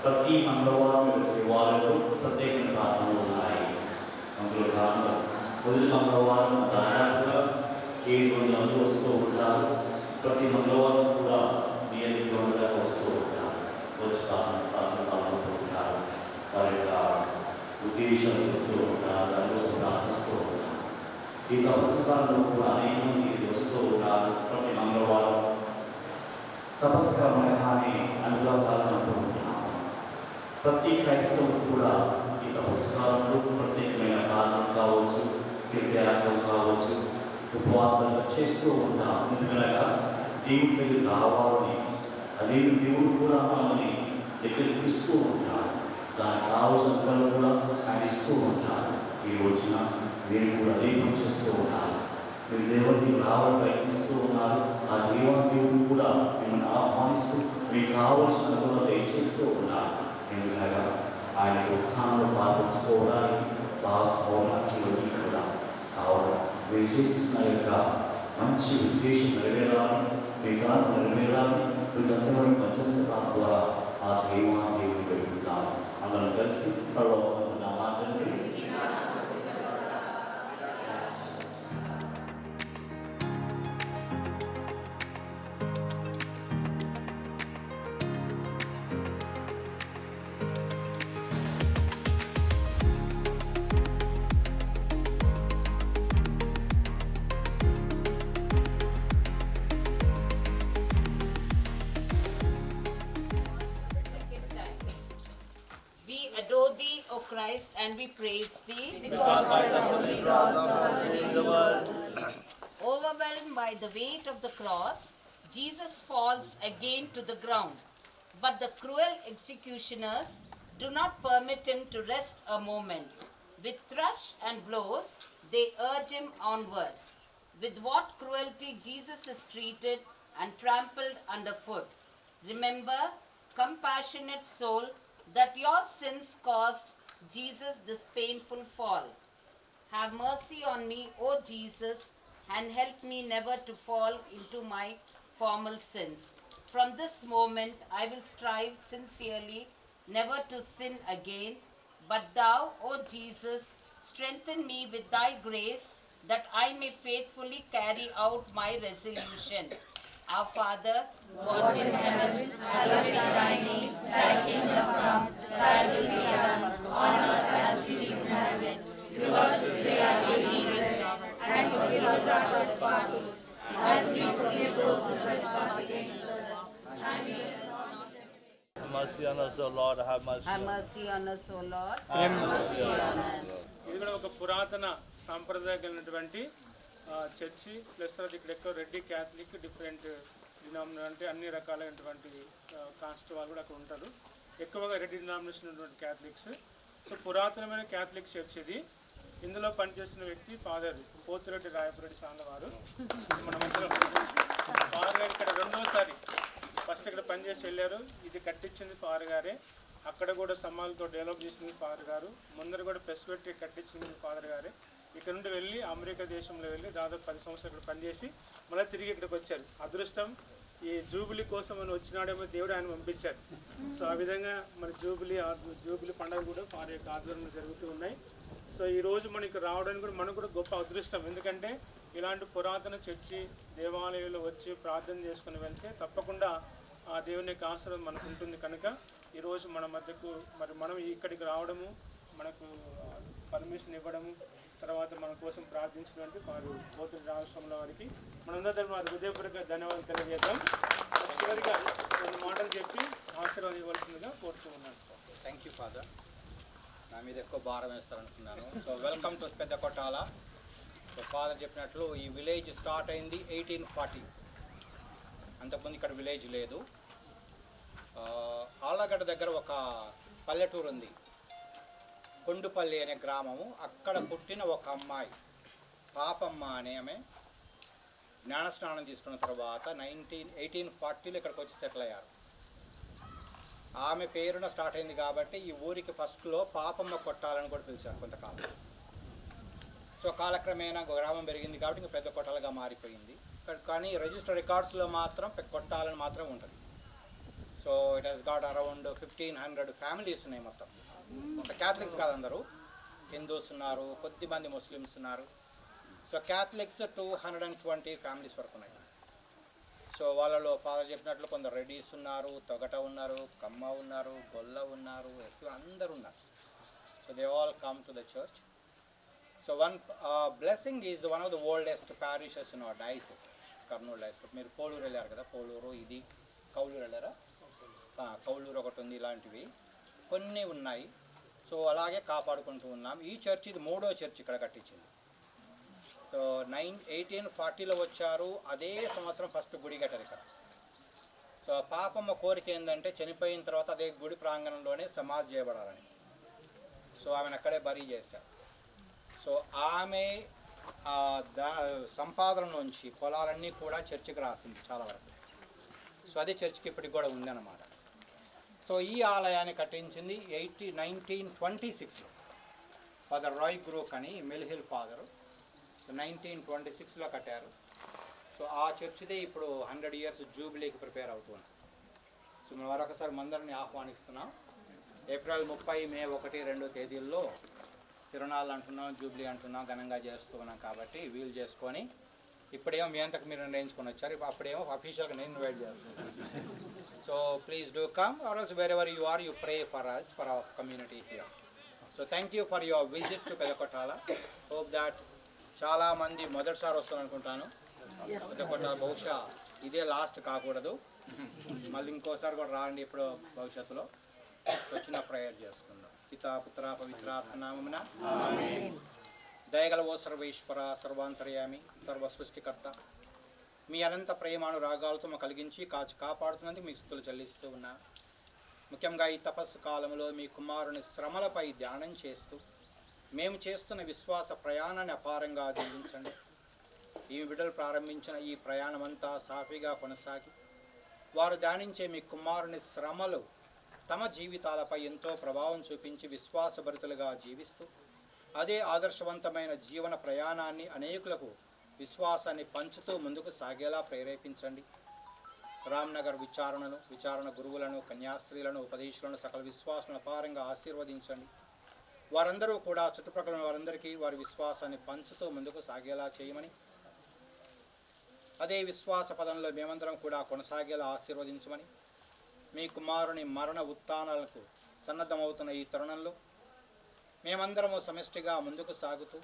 ప్రతి మంగళవారం వాళ్ళకు ప్రత్యేకమైన ప్రార్థనలు ఉన్నాయి. అందులో కారణం మొదటి మంగళవారం దాదాపుగా 700 మంది వస్తూ ఉంటారు. ప్రతి మంగళవారం కూడా నియంత్రణగా వస్తూ ఉంటారు. వచ్చి ప్రార్థన పాల్గొంటుంటారు. వారి యొక్క ఉద్దేశం చెప్తూ ఉంటారు, దానికోసం ప్రార్థిస్తూ ఉంటారు. ఈ తపస్కాలంలో కూడా అనేక మంది వస్తూ ఉంటారు. ప్రతి మంగళవారం తపస్కారమనే అనుగ్రహాలను అనుకుంటున్నాము. ప్రతి క్రైస్తవుడు కూడా ఈ తపస్కాలంలో ప్రత్యేకమైన ప్రార్థన కావచ్చు, కీర్తయాత్రం కావచ్చు, ఉపవాసాలు చేస్తూ ఉంటాం. ఎందుకనగా దేవుడి దగ్గర రావాలని, అదే దేవుడు కూడా మనల్ని దగ్గరికి ఇస్తూ ఉంటాడు. దానికి కావాల్సిన పనులు కూడా ఆయన ఇస్తూ ఉంటారు. ఈ రోజున మీరు కూడా అదే పని చేస్తూ ఉన్నారు. మీరు దేవుడికి రావాలని ప్రయత్నిస్తూ ఉన్నారు. ఆ దేవుడు కూడా మిమ్మల్ని ఆహ్వానిస్తూ మీకు కావలసిన కూడా దయచేస్తూ ఉన్నారు. ఎందుకనగా ఆయన ఉత్థానంలో పాటించుకోవడానికి భావించుకోవడానికి కూడా కావడం మీరు చేస్తున్న యొక్క మంచి ఉద్దేశం నెరవేరాలని, మీ కాలం నెరవేరాలని వీళ్ళందరూ మధ్యస్థ ద్వారా ఆ దేవుని పెరుగుతాము. అందరం కలిసి పరలోకమందున్న మా తండ్రి, We adore thee, O Christ, and we praise thee. Because by the holy cross thou saved the world. Overwhelmed by the weight of the cross, Jesus falls again to the ground. But the cruel executioners do not permit him to rest a moment. With thrush and blows, they urge him onward. With what cruelty Jesus is treated and trampled underfoot. Remember, compassionate soul, that your sins caused Jesus this painful fall. Have mercy on me, O Jesus, and help me never to fall into my former sins. From this moment I will strive sincerely never to sin again. But thou, O Jesus, strengthen me with thy grace, that I may faithfully carry out my resolution. Our Father, who art in heaven, hallowed be thy name. Thy kingdom come, thy will be done, on earth as it is in heaven. Give us this day our daily bread, and forgive us our trespasses, as we forgive those who trespass against us. And lead us not into temptation. Have mercy on us, O Lord, have mercy. Have mercy on us, O Lord. Have mercy on us. ఇది కూడా ఒక పురాతన సాంప్రదాయం కలిగినటువంటి church. Plus తర్వాత ఇక్కడ ఎక్కువ Reddy, Catholic, different denomination అంటే అన్ని రకాలైనటువంటి కాస్ట్ వాళ్ళు కూడా అక్కడ ఉంటారు. ఎక్కువగా రెడ్డి డినామినేషన్ ఉన్నటువంటి క్యాథలిక్స్. సో పురాతనమైన క్యాథలిక్ చర్చ్ ఇది. ఇందులో పనిచేస్తున్న వ్యక్తి ఫాదర్ పోతురెడ్డి రాయపురెడ్డి సాంగ వారు. మన మధ్యలో ఫాదర్ గారు ఇక్కడ రెండవసారి, ఫస్ట్ ఇక్కడ పనిచేసి వెళ్ళారు. ఇది కట్టించింది ఫాదర్ గారే. అక్కడ కూడా సమాలతో డెవలప్ చేసింది ఫాదర్ గారు. ముందర కూడా ప్రెస్ పెట్టి కట్టించింది ఫాదర్ గారే. ఇక్కడ నుండి వెళ్ళి అమెరికా దేశంలో వెళ్ళి దాదాపు 10 సంవత్సరాలు ఇక్కడ పనిచేసి మళ్ళీ తిరిగి ఇక్కడికి వచ్చారు. అదృష్టం ఈ జూబిలీ కోసం అని వచ్చినాడేమో దేవుడు ఆయన పంపించారు. సో ఆ విధంగా మన జూబిలీ పండుగ కూడా వారి యొక్క ఆధ్వర్యంలో జరుగుతూ ఉన్నాయి. సో ఈరోజు మనకి రావడానికి కూడా మనకు కూడా గొప్ప అదృష్టం. ఎందుకంటే ఇలాంటి పురాతన చర్చి దేవాలయంలో వచ్చి ప్రార్థన చేసుకుని వెళ్తే తప్పకుండా ఆ దేవుని యొక్క ఆశీర్వాదం మనకు ఉంటుంది. కనుక ఈరోజు మన మధ్యకు మరి మనం ఇక్కడికి రావడము, మనకు పర్మిషన్ ఇవ్వడము, తర్వాత మన కోసం ప్రార్థించినటువంటి వారు పోతుల రామస్వాముల వారికి మనందరం వారి హృదయపూర్వక ధన్యవాదాలు తెలియజేద్దాం. చివరిగా కొన్ని మాటలు చెప్పి ఆశీర్వాదం ఇవ్వాల్సిందిగా కోరుతూ ఉన్నాను. Thank you father. నా మీద ఎక్కువ భారం వేస్తారనుకున్నాను. సో వెల్కమ్ టు పెద్ద కొట్టాల. సో ఫాదర్ చెప్పినట్లు ఈ విలేజ్ స్టార్ట్ అయింది 1840. అంతకుముందు ఇక్కడ విలేజ్ లేదు. ఆళ్ళగడ్డ దగ్గర ఒక పల్లెటూరు ఉంది, కొండుపల్లి అనే గ్రామము. అక్కడ పుట్టిన ఒక అమ్మాయి పాపమ్మ అనే ఆమె జ్ఞానస్నానం తీసుకున్న తర్వాత 1840లో ఇక్కడికి వచ్చి సెటిల్ అయ్యారు. ఆమె పేరున స్టార్ట్ అయింది కాబట్టి ఈ ఊరికి ఫస్ట్లో పాపమ్మ కొట్టాలని కూడా పిలిచారు కొంతకాలం. సో కాలక్రమేణా గ్రామం పెరిగింది కాబట్టి ఇంకా పెద్ద కొట్టాలుగా మారిపోయింది. కానీ రిజిస్టర్ రికార్డ్స్లో మాత్రం కొట్టాలని మాత్రం ఉంటుంది. So it has got around 1500 families ఉన్నాయి మొత్తం. ఒక క్యాథలిక్స్ కాదు, అందరూ హిందూస్ ఉన్నారు, కొద్దిమంది ముస్లిమ్స్ ఉన్నారు. సో క్యాథలిక్స్ 220 ఫ్యామిలీస్ వరకు ఉన్నాయి. సో వాళ్ళలో ఫాదర్ చెప్పినట్లు కొందరు రెడ్డీస్ ఉన్నారు, తొగట ఉన్నారు, కమ్మ ఉన్నారు, గొల్ల ఉన్నారు, ఎస్లు అందరు ఉన్నారు. So they all come to the church. So one blessing is one of the oldest parishes in our diocese, Kurnool diocese. మీరు పోలూరు వెళ్ళారు కదా, పోలూరు, ఇది కౌలూరు వెళ్ళారా? కౌలూరు ఒకటి ఉంది. ఇలాంటివి కొన్ని ఉన్నాయి. సో అలాగే కాపాడుకుంటూ ఉన్నాం. ఈ చర్చ్ ఇది 3వ చర్చ్ ఇక్కడ కట్టించింది. సో 1840లో వచ్చారు. అదే సంవత్సరం ఫస్ట్ గుడి కట్టారు ఇక్కడ. సో పాపమ్మ కోరిక ఏంటంటే చనిపోయిన తర్వాత అదే గుడి ప్రాంగణంలోనే సమాధి చేయబడాలని. సో ఆమెను అక్కడే బరీ చేశారు. సో ఆమె సంపాదన నుంచి పొలాలన్నీ కూడా చర్చికి రాసింది చాలా వరకు. సో అదే చర్చికి ఇప్పటికి కూడా ఉందన్నమాట. సో ఈ ఆలయాన్ని కట్టించింది 1926లో ఫాదర్ రాయ్ గ్రూక్ అని మిల్హిల్ ఫాదరు 1926లో కట్టారు. సో ఆ చర్చిదే ఇప్పుడు 100 years జూబిలీకి ప్రిపేర్ అవుతుంది. సో మనం మరొకసారి మందరిని ఆహ్వానిస్తున్నాం. ఏప్రిల్ 30, మే 1, 2 తేదీల్లో తిరునాళ్ళు అంటున్నాం, జూబ్లీ అంటున్నాం, ఘనంగా చేస్తూ ఉన్నాం. కాబట్టి వీలు చేసుకొని ఇప్పుడేమో మీ అంతకు మీరు నిర్ణయించుకొని వచ్చారు, అప్పుడేమో అఫీషియల్గా నేను ఇన్వైట్ చేస్తున్నాను. So please do come or else wherever you are you pray for us for our community here. So thank you for your visit to Pedakottala. Hope that చాలామంది మొదటిసారి వస్తారు అనుకుంటాను. పెదకొట్టాల బహుశా ఇదే లాస్ట్ కాకూడదు, మళ్ళీ ఇంకోసారి కూడా రాండి ఇప్పుడు భవిష్యత్తులో. వచ్చిన ప్రేయర్ చేసుకుందాం. పితా పుత్ర పవిత్రాత్మ నామమున దయగల ఓ సర్వేశ్వర, సర్వాంతర్యామి, సర్వ సృష్టికర్త, మీ అనంత ప్రేమానురాగాలతో మాకు కలిగించి కాపాడుతున్నందుకు మీకు స్తుతులు చెల్లిస్తూ ఉన్నా. ముఖ్యంగా ఈ తపస్సు కాలంలో మీ కుమారుని శ్రమలపై ధ్యానం చేస్తూ మేము చేస్తున్న విశ్వాస ప్రయాణాన్ని అపారంగా దీవించండి. ఈ బిడ్డలు ప్రారంభించిన ఈ ప్రయాణమంతా సాఫీగా కొనసాగి వారు ధ్యానించే మీ కుమారుని శ్రమలు తమ జీవితాలపై ఎంతో ప్రభావం చూపించి విశ్వాసభరితులుగా జీవిస్తూ అదే ఆదర్శవంతమైన జీవన ప్రయాణాన్ని అనేకులకు విశ్వాసాన్ని పంచుతూ ముందుకు సాగేలా ప్రేరేపించండి. రామ్నగర్ విచారణ గురువులను, కన్యాస్త్రీలను, ఉపదేశులను, సకల విశ్వాసాలను అపారంగా ఆశీర్వదించండి. వారందరూ కూడా చుట్టుప్రక్కల వారందరికీ వారి విశ్వాసాన్ని పంచుతూ ముందుకు సాగేలా చేయమని, అదే విశ్వాస పదంలో మేమందరం కూడా కొనసాగేలా ఆశీర్వదించమని, మీ కుమారుని మరణ ఉత్థానాలకు సన్నద్ధమవుతున్న ఈ తరుణంలో మేమందరము సమిష్టిగా ముందుకు సాగుతూ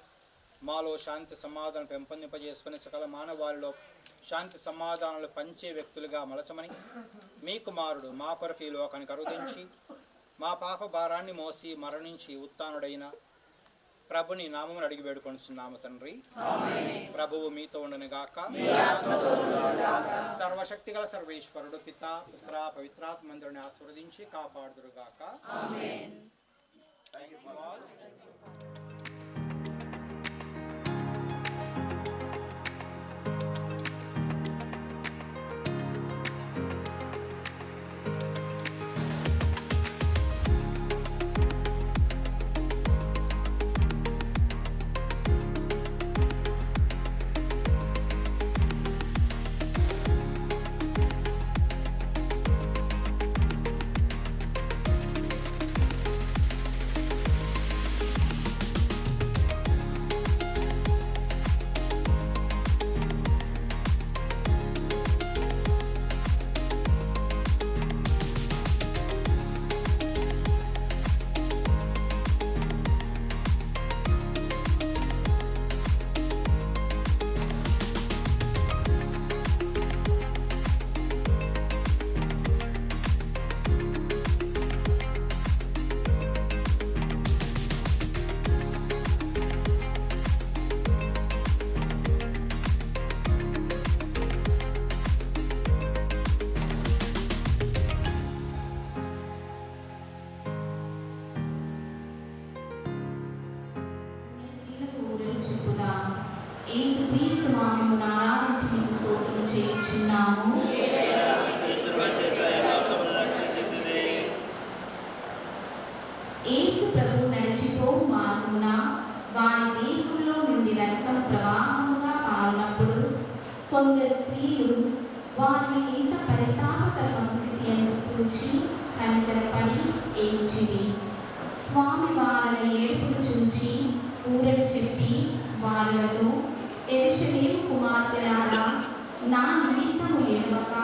మాలో శాంతి సమాధానం పెంపొందింపజేసుకుని సకల మానవాళిలో శాంతి సమాధానాలు పంచే వ్యక్తులుగా మలచమని, మీ కుమారుడు మా కొరకు ఈ లోకానికి అరుదించి మా పాప భారాన్ని మోసి మరణించి ఉత్థానుడైన ప్రభుని నామమును అడిగి వేడుకొనుచున్నాము తండ్రి. ప్రభువు మీతో ఉండనుగాక. సర్వశక్తిగల సర్వేశ్వరుడు పితా పుత్ర పవిత్రాత్మ మందిరాన్ని ఆశీర్వదించి కాపాడుదురుగాక. Thank you all. యేసు ప్రభు నడిచిపో మార్గమున వారి దేహంలో నుండి రక్తం ప్రవాహముగా పారినప్పుడు కొందరు స్త్రీలు వారిని ఇంత పరితాపకరమైన స్థితి అని చూచి కనికరపడి ఏడ్చిరి. స్వామి వారిని ఏడుపును చూచి ఊరని చెప్పి వారితో, యెరూషలేము కుమార్తెలారా, నా నిమిత్తము ఏడవక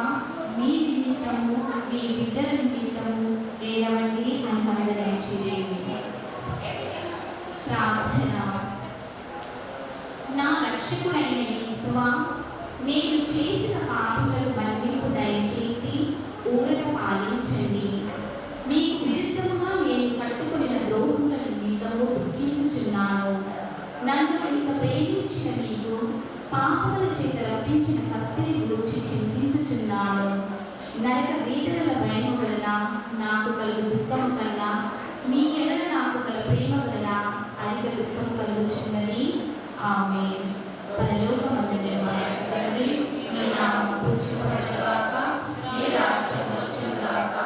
మీ నిమిత్తము మీ బిడ్డల నిమిత్తము ఏడవండి అని కనబడించిరి. ప్రార్థన. నా రక్షకుడైన యేసువా, నేను చేసిన పాపములను మన్నింపు దయచేసి ఊరట పాలించండి. పాపముల చేత రప్పించిన కస్తిని గురించి చింతించుచున్నాను. నరక వేదనల భయం వలన నాకు కలుగు దుఃఖం కన్నా మీ ఎడల నాకు గల ప్రేమ వలన అధిక దుఃఖం కలుగుచున్నది. ఆమేన్. పరలోకమందున్న మా తండ్రి, మీ నామము పూజింపబడుగాక, మీ రాజ్యం వచ్చుగాక,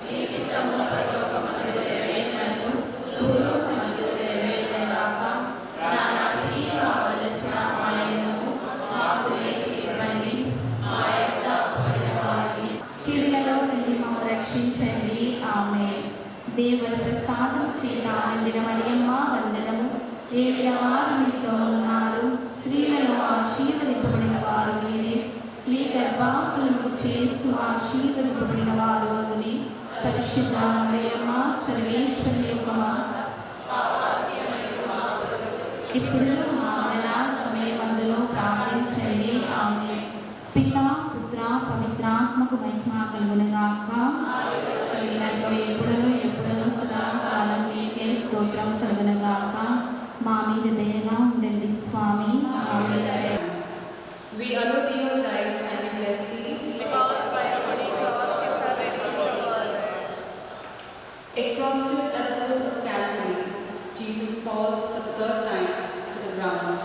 మీ చిత్తము పరలోకమందు నెరవేరునట్లు భూలోకమందు నెరవేరుగాక. నానాటికి కావలసిన ఆయనను మాకు నేర్పి ఇవ్వండి. మా యొక్క అపరాధ వారిని కీడులలో నుండి మమ్మల్ని రక్షించండి. ఆమేన్. దేవుని ప్రసాదం చేత నిండిన మరియమ్మ వందనము. దేవుని వారు మీతో ఉన్నారు, స్త్రీలలో ఆశీర్వదింపబడిన వారు మీరే. మీ గర్భఫలము చేస్తూ ఆశీర్వదింపబడిన వారు నుండి పరిశుద్ధ మరియమ్మ సర్వేశ్వరి యొక్క మాత, ఇప్పుడు మా మరణ సమయమందులో ప్రార్థించండి. ఆమేన్. పితా పుత్ర పవిత్రాత్మకు మహిమ కలుగునుగాక. ఎప్పుడూ ఎప్పుడూ సదాకాలం మీకే స్తోత్రం కలుగునుగాక. మా మీద దయగా ఉండండి స్వామి. We adore thee, O Christ, and we bless thee, because by your body cross you have redeemed the world. Exhausted at the foot of Calvary, Jesus falls for the third time to the ground.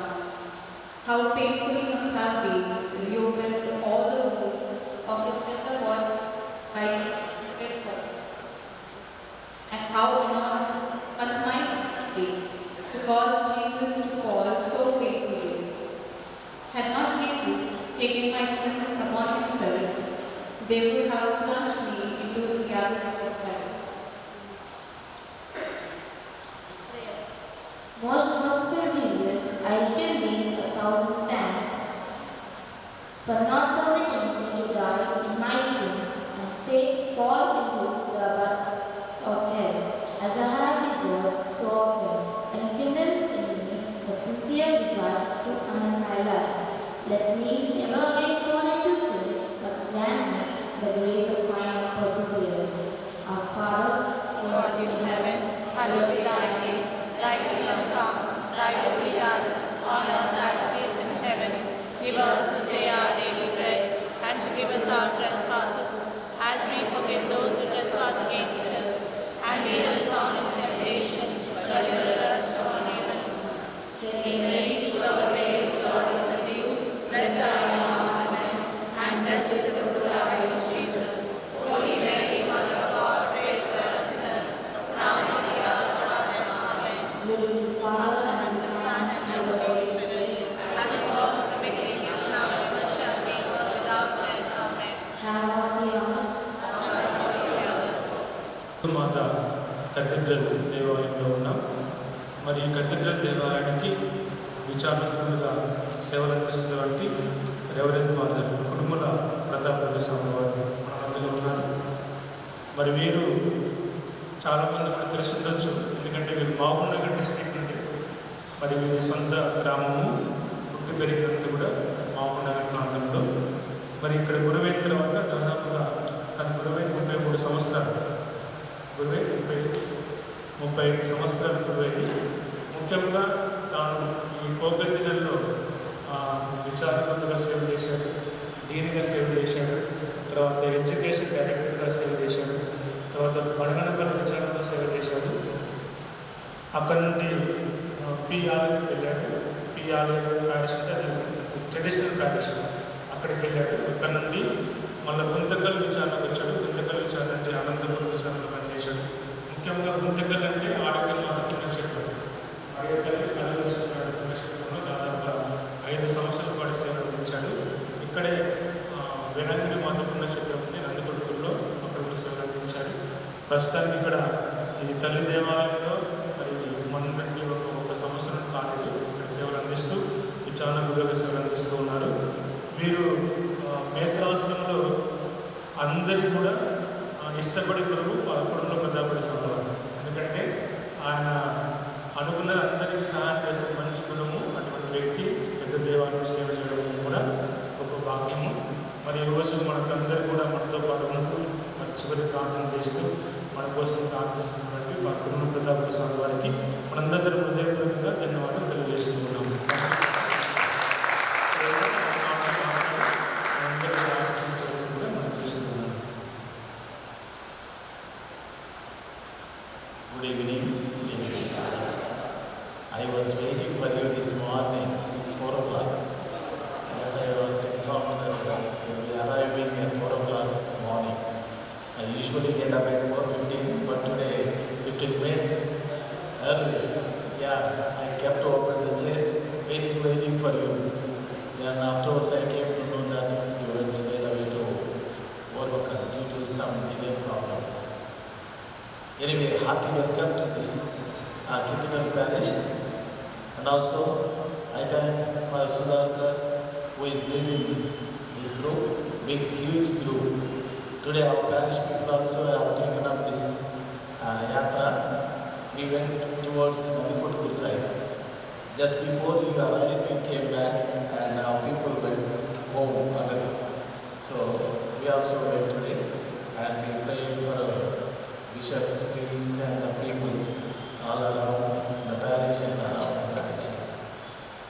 How painful he must have been to reopen all the wounds of his tender body by these wicked thoughts. And how enormous must my sins be to cause Jesus to fall so painfully. Had not Jesus taken my sins upon himself, they would have plunged me into the abyss of hell. Most merciful Jesus, I return thee 1,000 thanks for not permitting me to die in my sins and fall into the abyss of hell, as I have deserved so often, and kindle in me a sincere desire to amend my life. Let me never again fall into sin, but grant me the grace of finding perseverance. Our Father, who art in heaven, hallowed be thy name. Thy kingdom come, thy will be done, on earth as it is in heaven. Give us this day our daily bread, and forgive us our trespasses, as we forgive those who trespass against us. And lead us not into temptation, but deliver us from evil. Hail Mary, full of grace, the Lord is with you. Blessed are you among women, and blessed is the fruit of your womb, Jesus. Holy Mary, Mother of God, pray for us sinners, now and at the hour of our death. Amen. Glory to the Father, and to the Son, and to the Holy Spirit, as it was in the beginning, is now, and ever shall be, world without end. Amen. Have mercy on us. Have mercy on us. Mata cathedral దేవాలయంలో ఉన్నాం. మరి ఈ cathedral దేవాలయానికి విచారణకులుగా సేవలు అందిస్తున్నటువంటి reverend father Kudumula Pratap Reddy స్వామి వారు మన మధ్యలో ఉన్నారు. మరి వీరు చాలామంది కూడా తెలిసి ఉండొచ్చు, ఎందుకంటే వీరు మహబూబ్నగర్ డిస్ట్రిక్ట్ నుండి, మరి వీరి సొంత గ్రామము పుట్టి పెరిగినంత కూడా మహబూబ్నగర్ ప్రాంతంలో. మరి ఇక్కడ గురువైన తర్వాత దాదాపుగా తన గురువై 33 సంవత్సరాలు, గురువై 35 సంవత్సరాలు గురువై, ముఖ్యంగా తాను ఈ కోగద్దినల్లో విచారకులుగా సేవ చేశాడు, డీన్గా సేవ చేశాడు, తర్వాత ఎడ్యుకేషన్ డైరెక్టర్గా సేవ చేశాడు, తర్వాత బడగనపల్లి విచారణలో సేవ చేశాడు. అక్కడ నుండి పిఆర్ఏకి వెళ్ళాడు. పిఆర్ఏ ప్యారిష్ అంటే అది ట్రెడిషనల్ ప్యారిష్, అక్కడికి వెళ్ళాడు. అక్కడ నుండి మళ్ళీ గుంతకల్ విచారణకు వచ్చాడు. గుంతకల్ విచారణ అంటే అనంతపురం విచారణలో పనిచేశాడు. ముఖ్యంగా గుంతకల్ అంటే ఆరోగ్య మాత పుణ్యక్షేత్రం, ఆరోగ్యతల్లి కలవలసిన పుణ్యక్షేత్రంలో దాదాపుగా 5 సంవత్సరాల పాటు సేవ అందించాడు. ఇక్కడే వేణాగిరి మాత పుణ్యక్షేత్రం ఉంటే నందికొడుకుల్లో అక్కడ కూడా సేవలు అందించాడు. ప్రస్తుతానికి ఇక్కడ ఈ తల్లి దేవాలయంలో మరి మొన్నటి ఒక సంవత్సరం కాలేదు ఇక్కడ సేవలు అందిస్తూ విచారణ గురువుగా సేవలు అందిస్తూ ఉన్నారు. వీరు మేత్రాశ్రమంలో అందరికీ కూడా ఇష్టపడి గురువు కుటుంబ ప్రతాపడి స్వామి. ఎందుకంటే ఆయన అనుకున్న అందరికీ సహాయం చేస్తే మంచి గుణము, అటువంటి వ్యక్తి పెద్ద దేవాలయం సేవ చేయడం కూడా గొప్ప భాగ్యము. మరి ఈరోజు మనకందరూ కూడా మనతో పాటు ఉంటూ మరి చివరి ప్రార్థన చేస్తూ మన కోసం ప్రార్థిస్తున్నటువంటి కుటుంబ ప్రతాపడి స్వామి వారికి మనందరం హృదయపూర్వకంగా ధన్యవాదాలు తెలియజేస్తున్నాము. usually get up at 4:15, but today 15 minutes earlier. Yeah, I kept open the church, waiting for you. Then afterwards I came to know that you went straight away to overcome due to some delay problems. Anyway, hearty welcome to this Cathedral Parish. And also, I thank Father Sudhakar, who is leading this group, big, huge group. Today our parish people also have taken up this yatra. We went towards Nadiputtur side. Just before you arrived, we came back and our people went home already. So we also went today and we prayed for bishops, priests and the people all around the parish and around the parishes.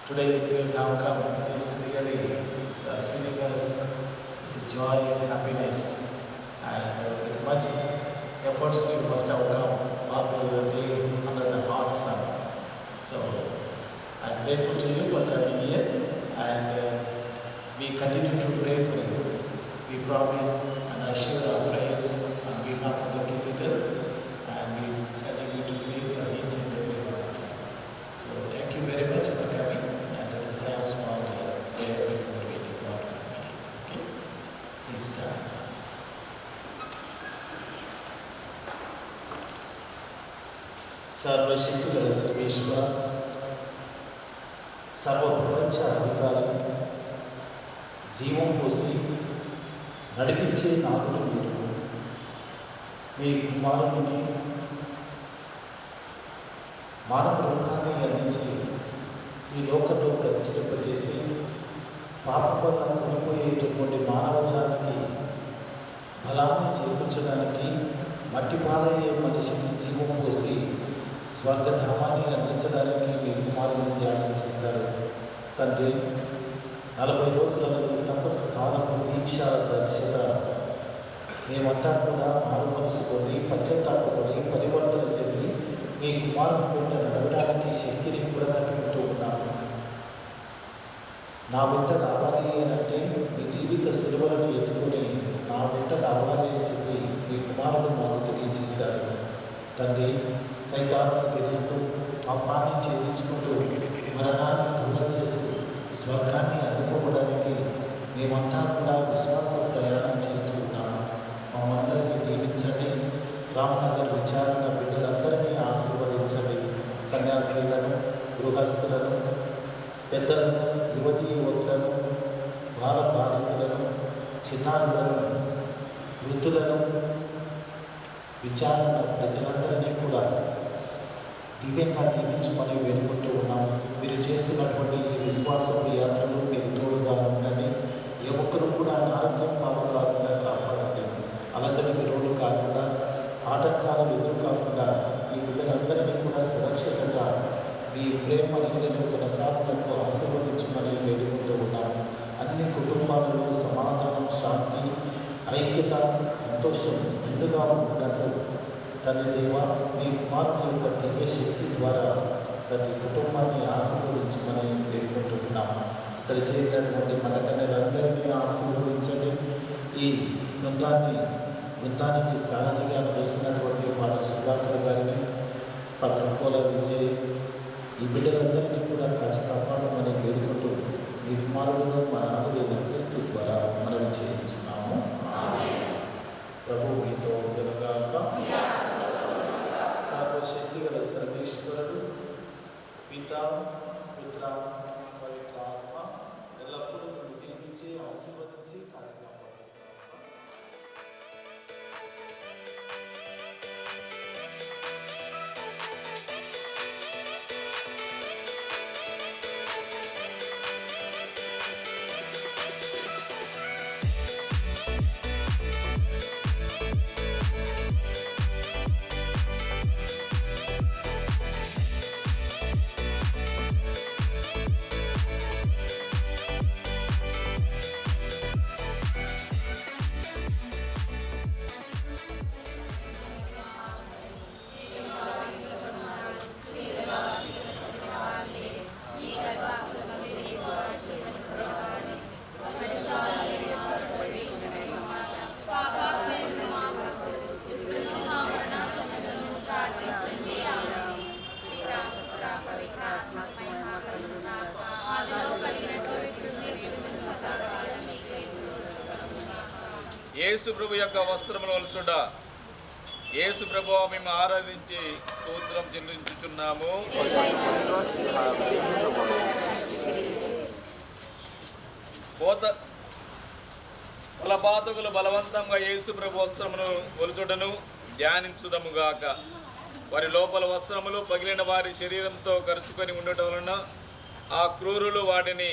Today we have come. It is really filling us with joy and happiness, and with much efforts we must have come all through the day under the hot sun. So I am grateful to you for coming here, and we continue to pray for you. We promise and assure our prayers on behalf of the cathedral, and we continue to pray for each and every one of you. So thank you very much for coming, and let us have a small prayer before we depart from here. Okay? Please stand. సర్వశక్తిగల సర్వేశ్వర, సర్వప్రపంచ అధికారి, జీవం పోసి నడిపించే నాదులు మీరు. మీ కుమారునికి మానవ రూపాన్ని అందించి ఈ లోకంలో ప్రతిష్ఠింపచేసి పాపం వల్ల కొనిపోయేటటువంటి మానవ జాతికి బలాన్ని చేకూర్చడానికి, మట్టి పాలయ్యే మనిషికి జీవం పోసి స్వర్గధామాన్ని అందించడానికి మీ కుమారుని త్యాగం చేశారు. తండ్రి, 40 రోజుల తపస్సు కాలపు దీక్ష దక్షత మేమంతా కూడా మారు మనసు పొంది పశ్చాత్తాపడి పరివర్తన చెంది మీ కుమారుని వెంట నడవడానికి శక్తిని కూడా కట్టుకుంటూ ఉన్నాము. నా వెంట రావాలి అని అంటే మీ జీవిత సిలువలను ఎత్తుకొని నా వెంట రావాలి అని చెప్పి మీ కుమారుడు మాకు తెలియజేశారు. తండ్రి, సైతాన్ని గెలుస్తూ పాపాన్ని ఛేదించుకుంటూ మరణాన్ని దూరం చేస్తూ స్వర్గాన్ని అందుకోవడానికి మేమంతా కూడా విశ్వాస ప్రయాణం చేస్తూ ఉన్నాము. మమ్మందరినీ దీవించండి. రామనగర్ విచారణ బిడ్డలందరినీ ఆశీర్వదించండి. కన్యాస్త్రీలను, గృహస్థులను, పెద్దలను, యువతీ యువకులను, బాల బాలికలను, చిన్నారులను, వృద్ధులను, విచారణ ప్రజలందరినీ కూడా దివ్యంగా దీవించమని వేడుకుంటూ ఉన్నాము. మీరు చేస్తున్నటువంటి ఈ విశ్వాసపు యాత్రలు మీరు తోడుగా ఉండండి. ఏ ఒక్కరు కూడా అనారోగ్యం పాలు కాకుండా కాపాడండి. అలజడికి రోడ్డు కాకుండా, ఆటంకాలు ఎదురు కాకుండా ఈ బిడ్డలందరినీ కూడా సురక్షితంగా మీ ప్రేమ నీడను కొనసాగులకు ఆశీర్వదించమని వేడుకుంటూ ఉన్నాము. అన్ని కుటుంబాలలో సమాధానం, శాంతి, ఐక్యత, సంతోషం నిండుగా ఉన్నట్లు తండ్రి దేవ, మీ కుమారుని యొక్క దివ్య శక్తి ద్వారా ప్రతి కుటుంబాన్ని ఆశీర్వదించమని వేడుకుంటున్నాము. ఇక్కడ చేరినటువంటి మన కన్యలందరినీ ఆశీర్వదించండి. ఈ బృందానికి సారథిగా నడుస్తున్నటువంటి ఫాదర్ సుధాకర్ గారిని, ఫాదర్ కోల విజయ్, ఈ బిడ్డలందరినీ కూడా కాచి కాపాడమని వేడుకుంటూ మీ కుమారుడును మా నాదుడైన క్రీస్తు ద్వారా మనవి చేయించున్నాము. ప్రభు మీతో ఉండగాక. సర్వశక్తి గల సర్వేశ్వరుడు, పిత, పుత్ర, పవిత్రాత్మ ఎల్లప్పుడూ మేము దీవించి ఆశీర్వదించి కాచి కాపాడు. యేసు ప్రభు యొక్క వస్త్రములు వలుచుట. యేసు ప్రభు మేము ఆరాధించి స్తోత్రం చెల్లించుచున్నాము. బలపాతకులు బలవంతంగా యేసు ప్రభు వస్త్రమును ఒలుచుటను ధ్యానించుదముగాక. వారి లోపల వస్త్రములు పగిలిన వారి శరీరంతో కరుచుకొని ఉండటం వలన ఆ క్రూరులు వాటిని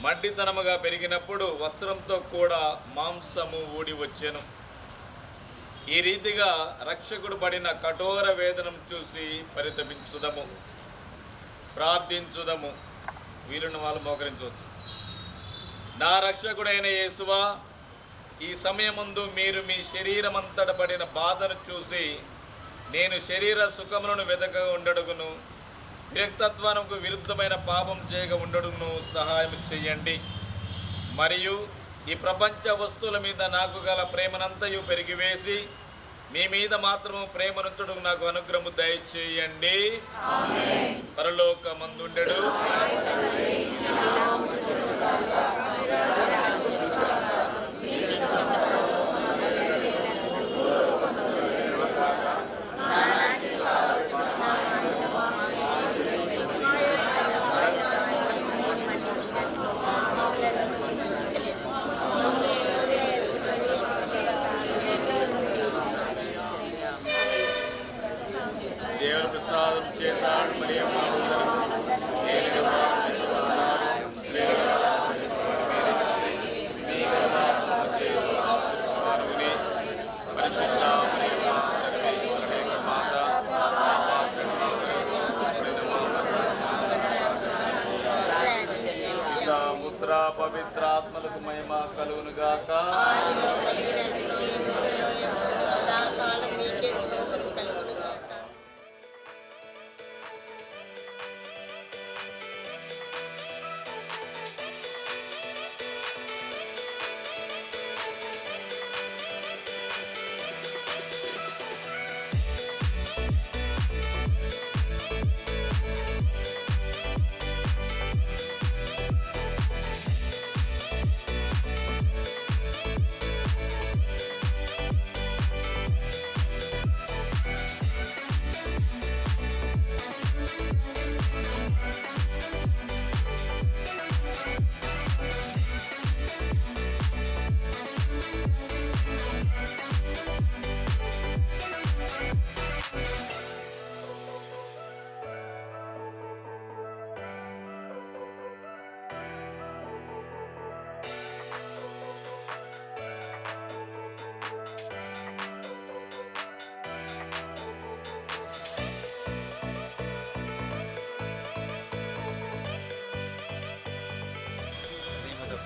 మడ్డితనముగా పెరిగినప్పుడు వస్త్రంతో కూడా మాంసము ఊడి వచ్చెను. ఈ రీతిగా రక్షకుడు పడిన కఠోర వేదనను చూసి పరితపించుదము, ప్రార్థించుదము. వీలున్న వాళ్ళు మోకరించవచ్చు. నా రక్షకుడైన యేసువా, ఈ సమయమందు మీరు మీ శరీరమంతట పడిన బాధను చూసి నేను శరీర సుఖములను వెతక ఉండడుగును, విరక్తత్వానికి విరుద్ధమైన పాపం చేయక ఉండడును సహాయం చేయండి. మరియు ఈ ప్రపంచ వస్తువుల మీద నాకు గల ప్రేమనంతయు పెరిగివేసి మీ మీద మాత్రము ప్రేమనుంచడం నాకు అనుగ్రహము దయచేయండి. పరలోకమందుండెడు దేవుని ప్రసాదం చేత పుత్ర పవిత్రాత్మలకు మహిమ కలుగునుగాక.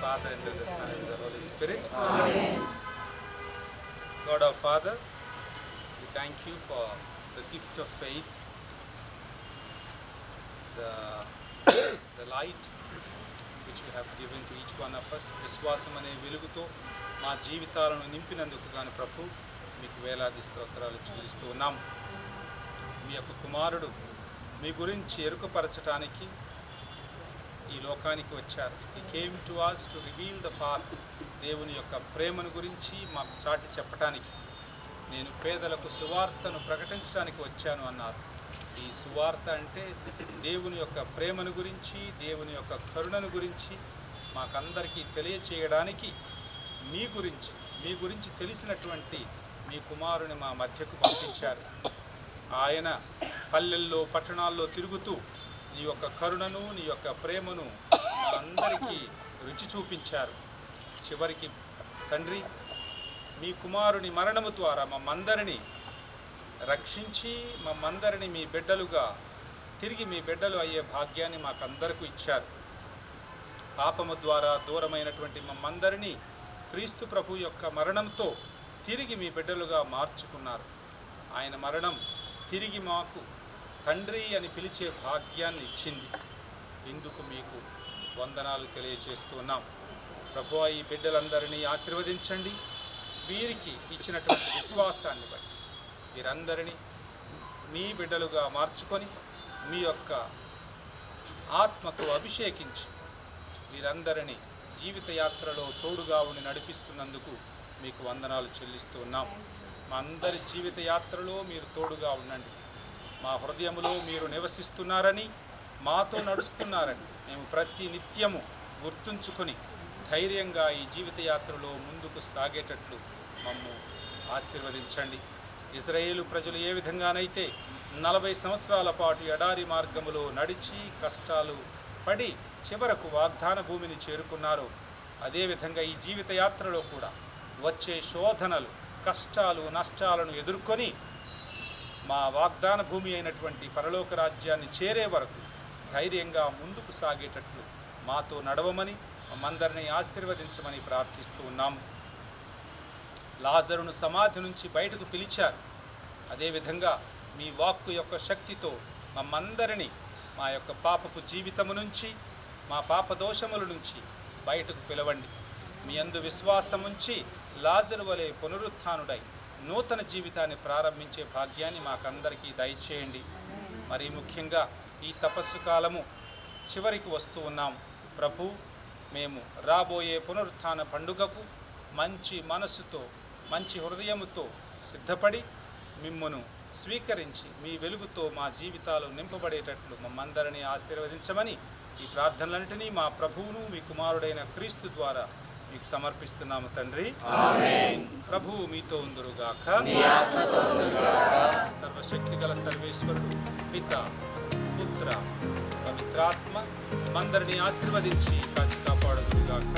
Father, and to the Son, and the Holy Spirit. Amen. God our Father, we thank you for the gift of faith, the light which you have given to each one of us. విశ్వాసం అనే వెలుగుతో మా జీవితాలను నింపినందుకు గాను ప్రభు మీకు వేలాది స్తోత్రాలు చెల్లిస్తూ ఉన్నాం. మీ యొక్క కుమారుడు మీ గురించి ఎరుకపరచటానికి ఈ లోకానికి వచ్చారు. He came to us to reveal the Father. దేవుని యొక్క ప్రేమను గురించి మాకు చాటి చెప్పటానికి, నేను పేదలకు సువార్తను ప్రకటించడానికి వచ్చాను అన్నారు. ఈ సువార్త అంటే దేవుని యొక్క ప్రేమను గురించి, దేవుని యొక్క కరుణను గురించి మాకందరికీ తెలియచేయడానికి మీ గురించి తెలిసినటువంటి మీ కుమారుని మా మధ్యకు పంపించారు. ఆయన పల్లెల్లో పట్టణాల్లో తిరుగుతూ నీ యొక్క కరుణను, నీ యొక్క ప్రేమను అందరికీ రుచి చూపించారు. చివరికి తండ్రి, మీ కుమారుని మరణము ద్వారా మమ్మందరినీ రక్షించి మమ్మందరినీ మీ బిడ్డలుగా తిరిగి మీ బిడ్డలు అయ్యే భాగ్యాన్ని మాకందరికీ ఇచ్చారు. పాపము ద్వారా దూరమైనటువంటి మమ్మందరినీ క్రీస్తు ప్రభు యొక్క మరణంతో తిరిగి మీ బిడ్డలుగా మార్చుకున్నారు. ఆయన మరణం తిరిగి మాకు తండ్రి అని పిలిచే భాగ్యాన్ని ఇచ్చింది. ఇందుకు మీకు వందనాలు తెలియజేస్తున్నాం. ప్రభువా, ఈ బిడ్డలందరినీ ఆశీర్వదించండి. వీరికి ఇచ్చినటువంటి విశ్వాసాన్ని బట్టి వీరందరినీ మీ బిడ్డలుగా మార్చుకొని మీ యొక్క ఆత్మతో అభిషేకించి వీరందరినీ జీవిత యాత్రలో తోడుగా ఉండి నడిపిస్తున్నందుకు మీకు వందనాలు చెల్లిస్తూ ఉన్నాం. మా అందరి జీవిత యాత్రలో మీరు తోడుగా ఉండండి. మా హృదయంలో మీరు నివసిస్తున్నారని, మాతో నడుస్తున్నారని మేము ప్రతి నిత్యము గుర్తుంచుకొని ధైర్యంగా ఈ జీవిత యాత్రలో ముందుకు సాగేటట్లు మమ్ము ఆశీర్వదించండి. ఇజ్రాయేలు ప్రజలు ఏ విధంగానైతే 40 సంవత్సరాల పాటు ఎడారి మార్గములో నడిచి కష్టాలు పడి చివరకు వాగ్దాన భూమిని చేరుకున్నారో, అదేవిధంగా ఈ జీవిత యాత్రలో కూడా వచ్చే శోధనలు, కష్టాలు, నష్టాలను ఎదుర్కొని మా వాగ్దాన భూమి అయినటువంటి పరలోక రాజ్యాన్ని చేరే వరకు ధైర్యంగా ముందుకు సాగేటట్లు మాతో నడవమని, మమ్మందరినీ ఆశీర్వదించమని ప్రార్థిస్తూ ఉన్నాము. లాజరును సమాధి నుంచి బయటకు పిలిచారు. అదేవిధంగా మీ వాక్కు యొక్క శక్తితో మమ్మందరినీ మా యొక్క పాపపు జీవితము నుంచి, మా పాప దోషముల నుంచి బయటకు పిలవండి. మీ యందు విశ్వాసముంచి లాజరు వలె పునరుత్థానుడై నూతన జీవితాన్ని ప్రారంభించే భాగ్యాన్ని మాకందరికీ దయచేయండి. మరి ముఖ్యంగా ఈ తపస్సు కాలము చివరికి వస్తూ ఉన్నాం ప్రభు. మేము రాబోయే పునరుత్థాన పండుగకు మంచి మనస్సుతో, మంచి హృదయముతో సిద్ధపడి మిమ్మును స్వీకరించి మీ వెలుగుతో మా జీవితాలు నింపబడేటట్లు మమ్మందరినీ ఆశీర్వదించమని ఈ ప్రార్థనలన్నింటినీ మా ప్రభువును మీ కుమారుడైన క్రీస్తు ద్వారా మీకు సమర్పిస్తున్నాము తండ్రి. ప్రభువు మీతో ఉందురుగాక. సర్వశక్తిగల సర్వేశ్వరుడు పిత, పుత్ర, పవిత్రాత్మ మమ్మందరినీ ఆశీర్వదించి కాచి కాపాడుదురుగాక.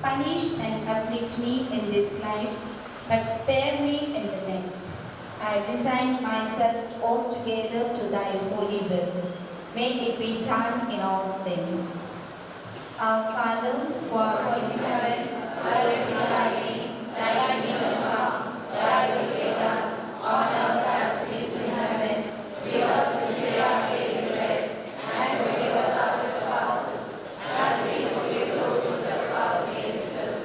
Punish and afflict me in this life, but spare me in the next. I resign myself altogether to thy holy will. May it be done in all things. Our Father, who art in heaven, hallowed be thy name. Thy kingdom come, thy will be done, on earth as it is in heaven. Give us this day our daily bread, and forgive us our trespasses, as we forgive those who trespass against us.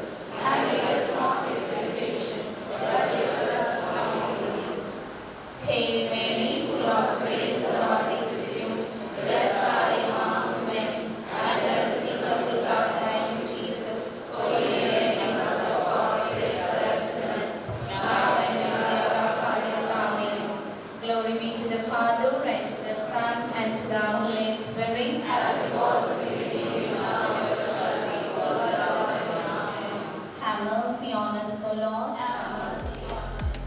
And lead us not into temptation, but deliver us from evil. Hail Mary, full of grace, the Lord is with you. Blessed are you among women, and blessed is the fruit of thy womb, Jesus. Holy Mary, Mother of God, pray for us sinners, now and in the hour of our death. Amen. Glory be to the Father, and to the Son, and to the Holy Spirit, as it was in the beginning, is now, and ever shall be, world without end. Amen. Have mercy on us, O Lord. Have mercy on us.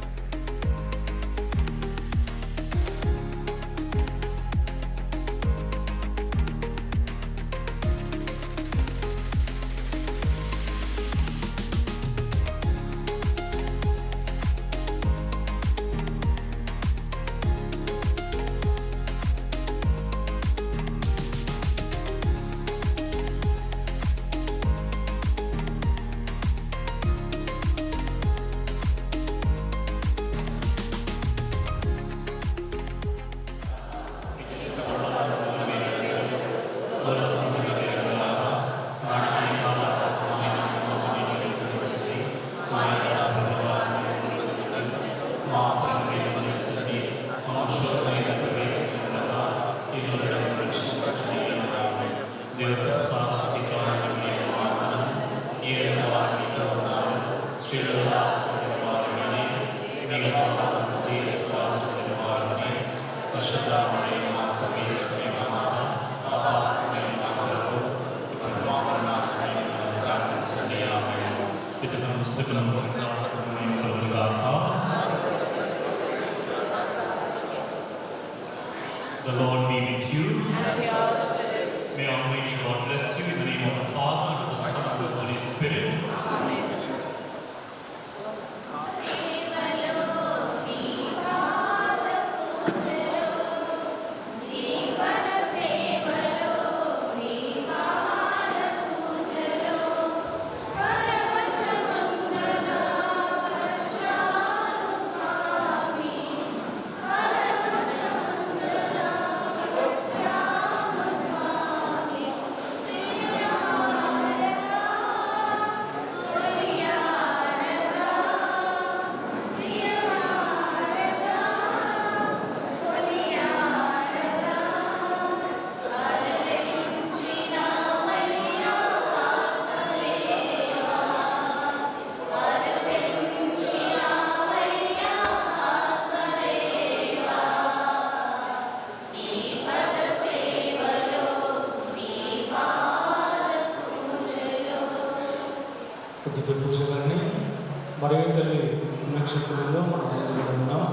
పుస్తకం The Lord be with you. And with your spirit. May Almighty God bless you in the name of the Father, and of the Son, and of the Holy Spirit. Amen. పూజలన్నీ మరియు తల్లి పుణ్యక్షేత్రంలో మనం ఉన్నాం.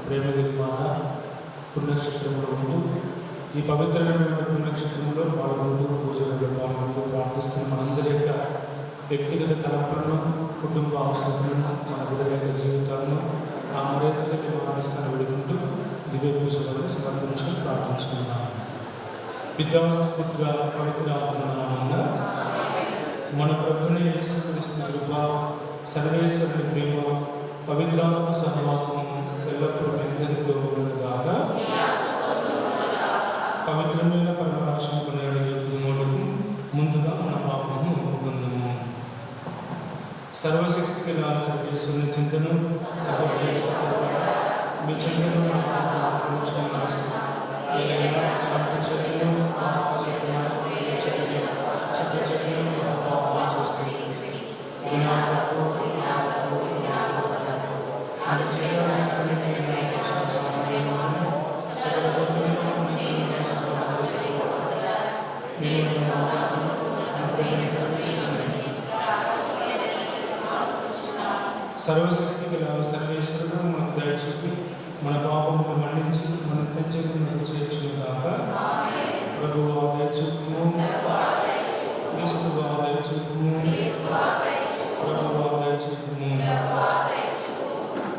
ప్రేమగిరి మాత పుణ్యక్షేత్రంలో ఉంటూ ఈ పవిత్రమైన పుణ్యక్షేత్రంలో పాల్గొంటూ పూజలలో పాల్గొంటూ ప్రార్థిస్తున్న మనందరి యొక్క వ్యక్తిగత తలపులను, కుటుంబ అవసరాలను, మన గురువుల జీవితాలను ఆ మర్యాదకి ఆలస్యాన్ని వేడుకుంటూ దివ్య పూజలను సమర్పించుకొని ప్రార్థించుకుంటాం. పితా పుత్ర పవిత్ర ఆత్మనామమున మన ప్రభుని యేసుక్రీస్తు కృప, సర్వేశ్వరుని ప్రేమ, పవిత్రాత్మ సహవాసం ఎల్లప్పుడూ అందరితో ఉండగాక. పవిత్రమైన పరమరాశం కొనేడుకు ముందుగా మన పాపము ఒప్పుకుందాము. సర్వశక్తి గల సర్వేశ్వరుని చింతను మీ చింతను సర్వశక్తి గల సర్వేశ్వరుడు మనకు దయచూపి మన పాపమును మన్నించి మన తెచ్చుకున్నది చేర్చును కాక. ప్రభువు దయచూపుము, క్రీస్తువు దయచూపుము, ప్రభువు దయచూపుము.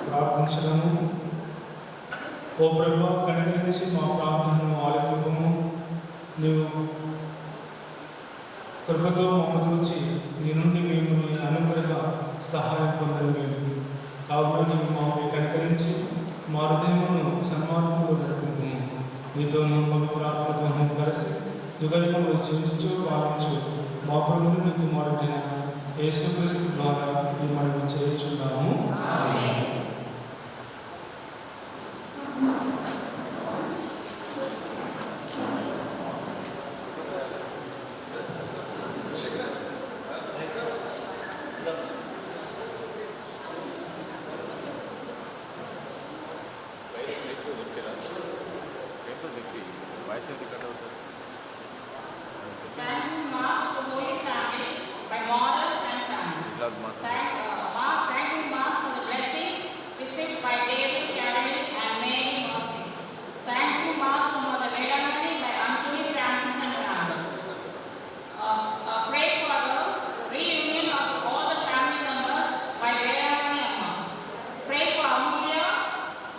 ప్రార్థించడము. ఓ ప్రభువా, కనికరించి మా ప్రార్థనను ఆలకింపుము. నీవు కృపతో మమ్మ చూచి నీ నుండి మేము నీ అనుగ్రహ సహాయం పొందని మేము కావున నీవు మాపై కనికరించి మా హృదయమును సన్మార్గంలో నడుపుము. నీతోనూ పవిత్రాత్మతోనూ కలిసి యుగయుగములు జీవించు పాలించు మా ప్రభువుని నీ కుమారుడైన యేసుక్రీస్తు ద్వారా ఈ మనవి చేయుచున్నాము. Thank you, Mass, the Holy Family, by models and family. Thank you, Mass, for the blessings received by David, Caroline, and Mary Mercy. Thank you, Mass, to Mother Vedamati, by Anthony, Francis, and family. Pray for the reunion of all the family members by Vedamati Amma. Pray for Amulya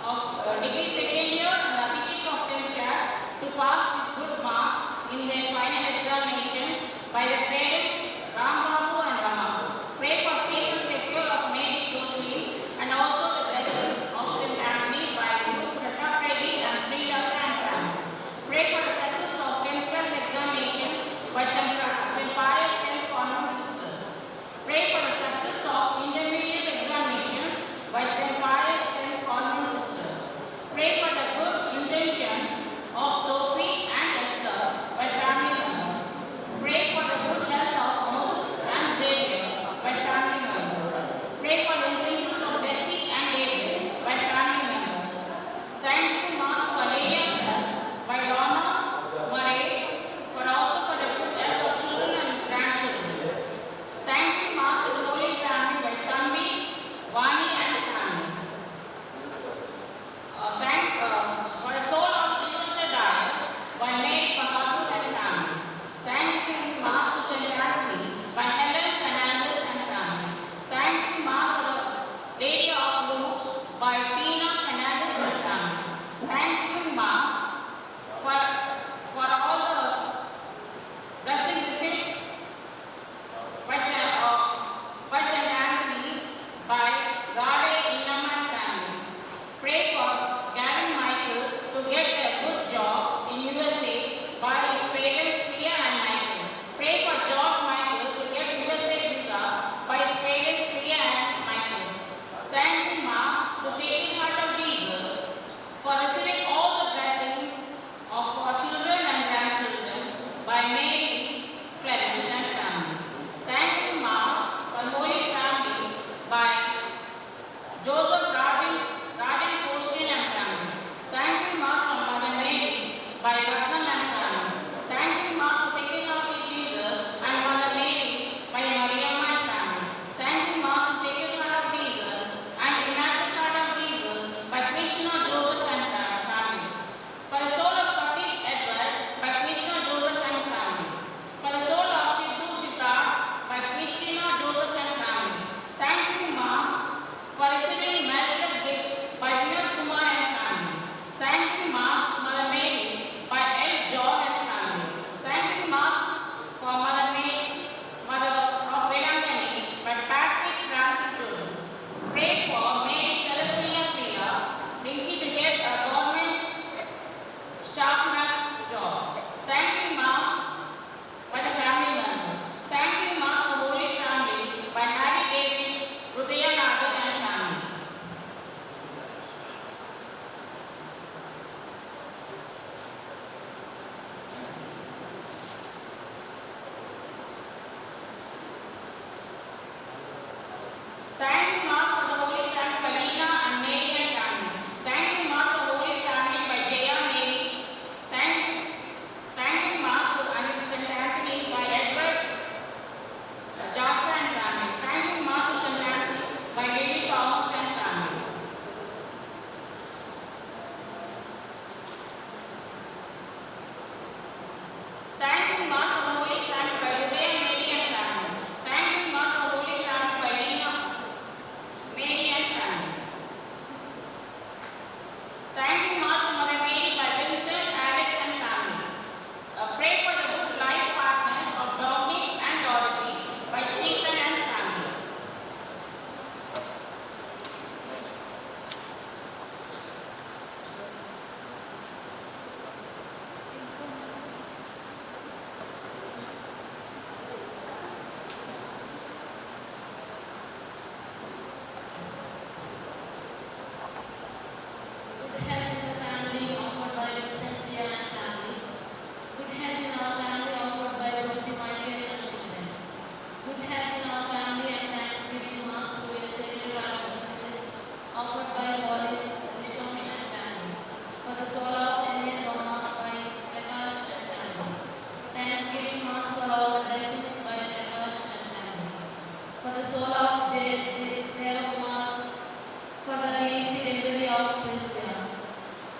of degree second year and Abhishek of 10th class to pass with good marks in their final examinations by their parents Ram Babu and Rama. Pray for safe and secure of Mary Josephine and also the blessings of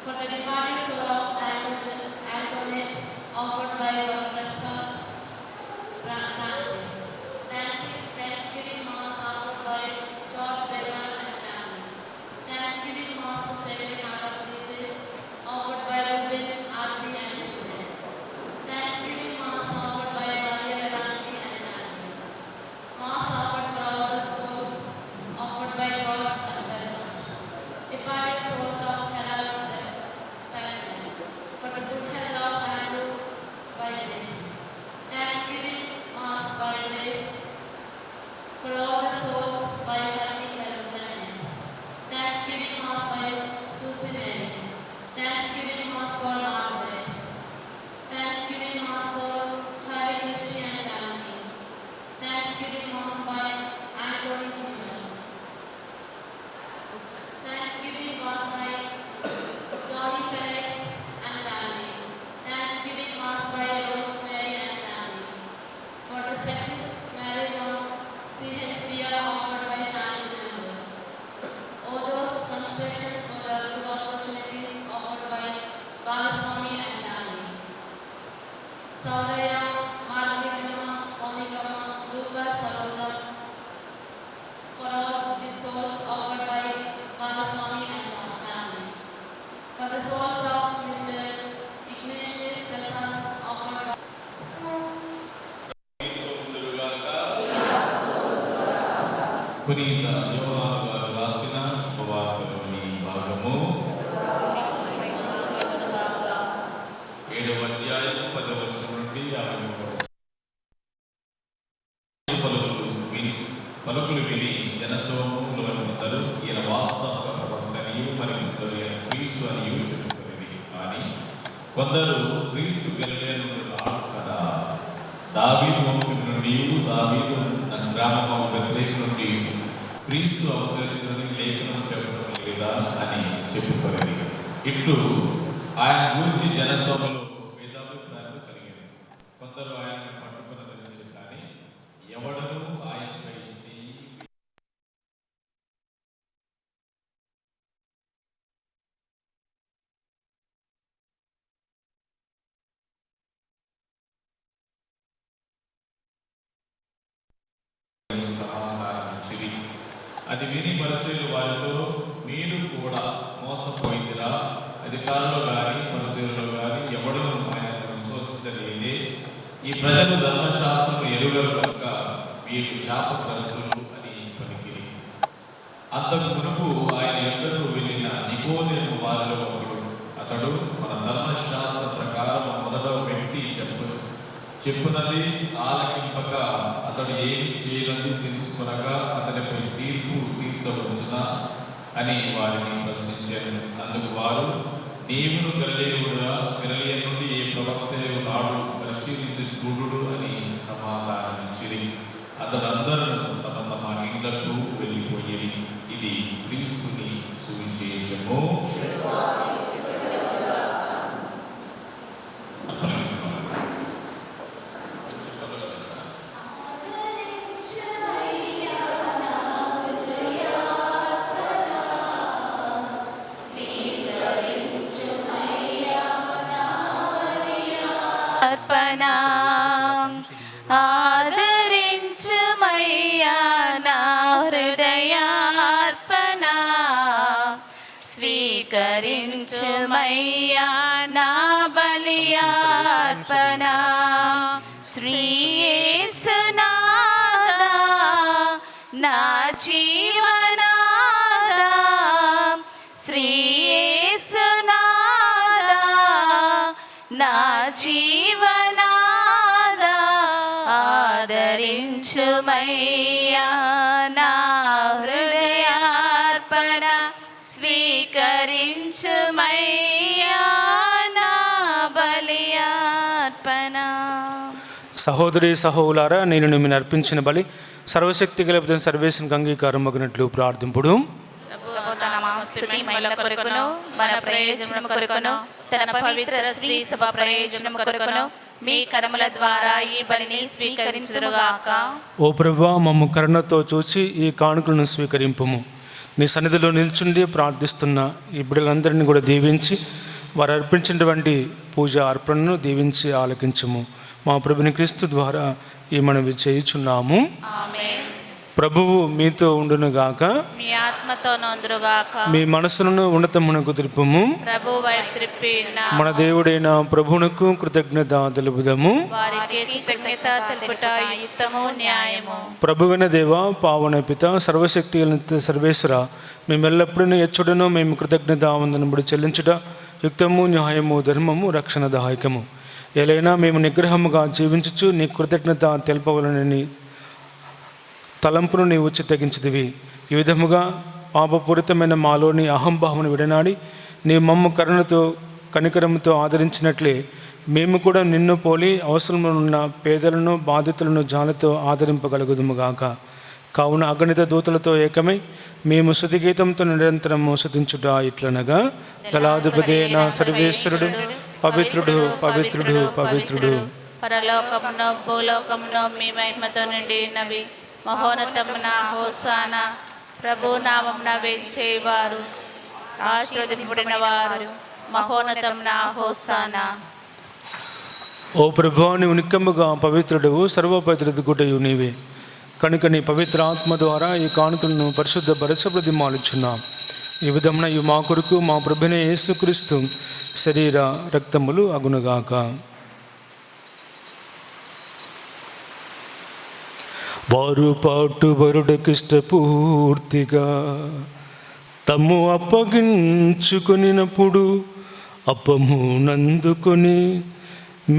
For the departed soul of Antoinette, offered by Professor Francis. Thanksgiving Mass offered by George Bellman and family. Thanksgiving Mass for Sacred Heart of Jesus, offered by Ruben, Arthi and children. Thanksgiving Mass offered by Maria Velashki and family. Mass offered for all the souls, offered by George and Bellman. Departed souls of Harold Pelman, for the good health of Andrew by grace. Thanksgiving Mass by grace, for all the souls by Harry Pelman. Thanksgiving Mass by Susie Mary. Thanksgiving Mass for Margaret. Thanksgiving Mass for Harry Christian and family. Thanksgiving Mass by Anthony Children. Thanksgiving Mass by Johnny Felix and family. Thanksgiving Mass by Rosemary and family. For the success marriage of CHPR offered by family members. Ojo's constructions for the good opportunities offered by Balaswami and family. Sauraya, Margaretama, Monikama, Luca, Saroja, for all the souls offered by Balaswami and family. For the souls of Mr. Ignatius Prasad offered by పునీత యోహాను గారు రాసిన శుభవార్తలోని భాగము 7వ అధ్యాయం 10వ వచనం నుండి 53 పలుకులు విని జనసమూహంలోని కొందరు ఈయన వాస్తవ ప్రవక్తనియు మరి కొందరు ఈయన క్రీస్తు అని చెప్పుకొనిరి. కానీ కొందరు క్రీస్తు గలిలయ నుండి రాడు కదా, దావీదు వంశం నుండి దావీదు గ్రామం బెత్లెహేము నుండి క్రీస్తు అవతరించునని లేఖనం చెప్పడం లేదా అని చెప్పుకొనిరి. ఇట్లు ఆయన గురించి జనసభలో భేదాభిప్రాయాలు కలిగారు. కొందరు ఆయనను పట్టుకున్నది కానీ ఎవడను ఆయనపై చెయ్యి సమాధానమిచ్చిరి. అది విని పరిసయ్యులు వారితో, మీరు కూడా మోసపోయిందిరా, అధికారులు కానీ పరిసయ్యులలో కానీ ఎవడను ఆయనను విశ్వసించలేదే. ఈ ప్రజలు ధర్మశాస్త్రం ఎరుగరు కనుక వీరు శాపగ్రస్తులు అని పలికిరి. అంతకు మునుపు ఆయన యొద్దకు వెళ్ళిన నికోదేము వారిలో ఒకడు. అతడు మన ధర్మశాస్త్ర ప్రకారం మొదట వ్యక్తి చెప్పునది ఆలకింపక అతడు ఏమి చేయనది తెలుసుకొనగా అతనిపై తీర్పు తీర్చవచ్చునా అని వారిని ప్రశ్నించారు. అందుకు వారు, నీవును గలిలయ నుండి ఏ ప్రవక్త నాడు పరిశీలించి చూడు అని సమాధానమిచ్చిరి. అతడందరూ తమ తమ ఇళ్లకు వెళ్ళిపోయేది. ఇది క్రీస్తుని సువిశేషము. ఆదరించుమయ్యా నా హృదయార్పణ, స్వీకరించుమయ్యా నా బలియార్పణ. శ్రీ యేసునాథా నా జీవనాథా, శ్రీ యేసునాథా నా జీవనాథా, ఆదరించుమయ్యా నా హృదయార్పణ, స్వీకరించుమయ్యా నా బలియార్పణ. సహోదరి సహోదరులారా, నేను మీరు అర్పించిన బలి సర్వశక్తి గల సర్వేశ్వరునికి అంగీకారం మగినట్లు ప్రార్థింపుడు. తన స్తుతి మహిమ కొరకును మన ప్రయోజనం కొరకును తన పవిత్ర శ్రీ సభ ప్రయోజనం కొరకును మీ కర్మల ద్వారా ఈ బలిని స్వీకరించుదురుగాక. ఓ ప్రభువా, మమ్ము కరుణతో చూచి ఈ కానుకలను స్వీకరింపుము. నీ సన్నిధిలో నిల్చుండి ప్రార్థిస్తున్న ఈ బిడ్డలందరినీ కూడా దీవించి వారు అర్పించినటువంటి పూజ అర్పణను దీవించి ఆలకించము. మా ప్రభుని క్రీస్తు ద్వారా ఈ మనవి చేయుచున్నాము. ప్రభువు మీతో ఉండునుగాక, మీ ఆత్మతో నొందురుగాక. మీ మనసులను ఉన్నతమునకు త్రిప్పుము. ప్రభు వైపు త్రిప్పి మన దేవుడైన ప్రభువునకు కృతజ్ఞత తెలుపుదము. వారికి కృతజ్ఞత తెలుపుట యుక్తము న్యాయము. ప్రభువైన దేవ, పావన పిత, సర్వశక్తి సర్వేశ్వర, మేము ఎల్లప్పుడూ ఎచ్చుడను మేము కృతజ్ఞత వందనముడు చెల్లించుట యుక్తము, న్యాయము, ధర్మము, రక్షణదాయకము. ఏలైనా మేము నిగ్రహముగా జీవించుచు నీ కృతజ్ఞత తెలపవలనని తలంపును నీవు చిత్తగించితివి. ఈ విధముగా పాపపూరితమైన మాలోని అహంభావను విడనాడి నీ మమ్మ కరుణతో కనికరముతో ఆదరించినట్లే మేము కూడా నిన్ను పోలి అవసరమున్న పేదలను బాధితులను జాలతో ఆదరింపగలుగుదుముగాక. కావున అగణిత దూతలతో ఏకమై మేము స్తుతిగీతంతో నిరంతరము స్తుతించుట ఇట్లనగా, దళాధిపతి నా సర్వేశ్వరుడు పవిత్రుడు పవిత్రుడు పవిత్రుడు. పరలోకమును భూలోకమును మీ మహిమతో నిండినవి. మహోన్నతమున హోసానా. ప్రభు నామమున వేచేవారు ఆశీర్వదింపబడిన వారు. మహోన్నతమున హోసానా. ఓ ప్రభువా, నీవు నిక్కముగా పవిత్రుడవు, సర్వపవిత్రుడు గుటయు నీవే. కనుక నీ పవిత్ర ఆత్మ ద్వారా ఈ కానుకలను పరిశుద్ధపరచబడి మాలుచున్నాం. ఈ విధమున ఇవి మా కొరకు మా ప్రభువైన యేసుక్రీస్తు శరీర రక్తములు అగునుగాక. వారు పాటుబరుడకిష్టపూర్తిగా తమ్ము అప్పగించుకొనినప్పుడు అప్పము నందుకొని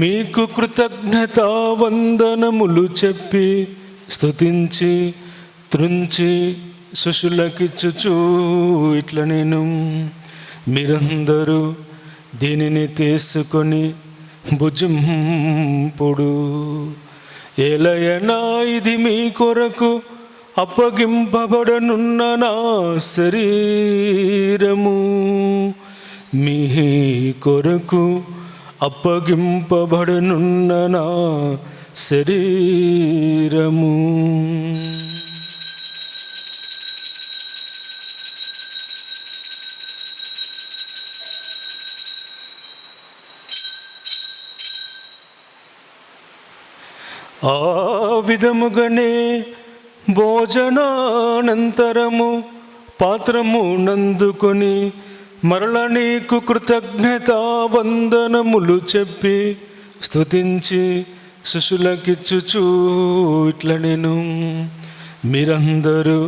మీకు కృతజ్ఞతా వందనములు చెప్పి స్తుతించి త్రుంచి శిష్యులకిచ్చుచూ ఇట్ల నేను, మీరందరూ దీనిని తీసుకొని భుజింపుడు. ఏలయనా ఇది మీ కొరకు అప్పగింపబడనున్న నా శరీరము. మీ కొరకు అప్పగింపబడనున్న నా శరీరము. ఆ విధముగానే భోజనానంతరము పాత్రము నందుకొని మరల నీకు కృతజ్ఞతా వందనములు చెప్పి స్తుతించి శిష్యులకిచ్చుచూ ఇట్ల నేను, మీరందరూ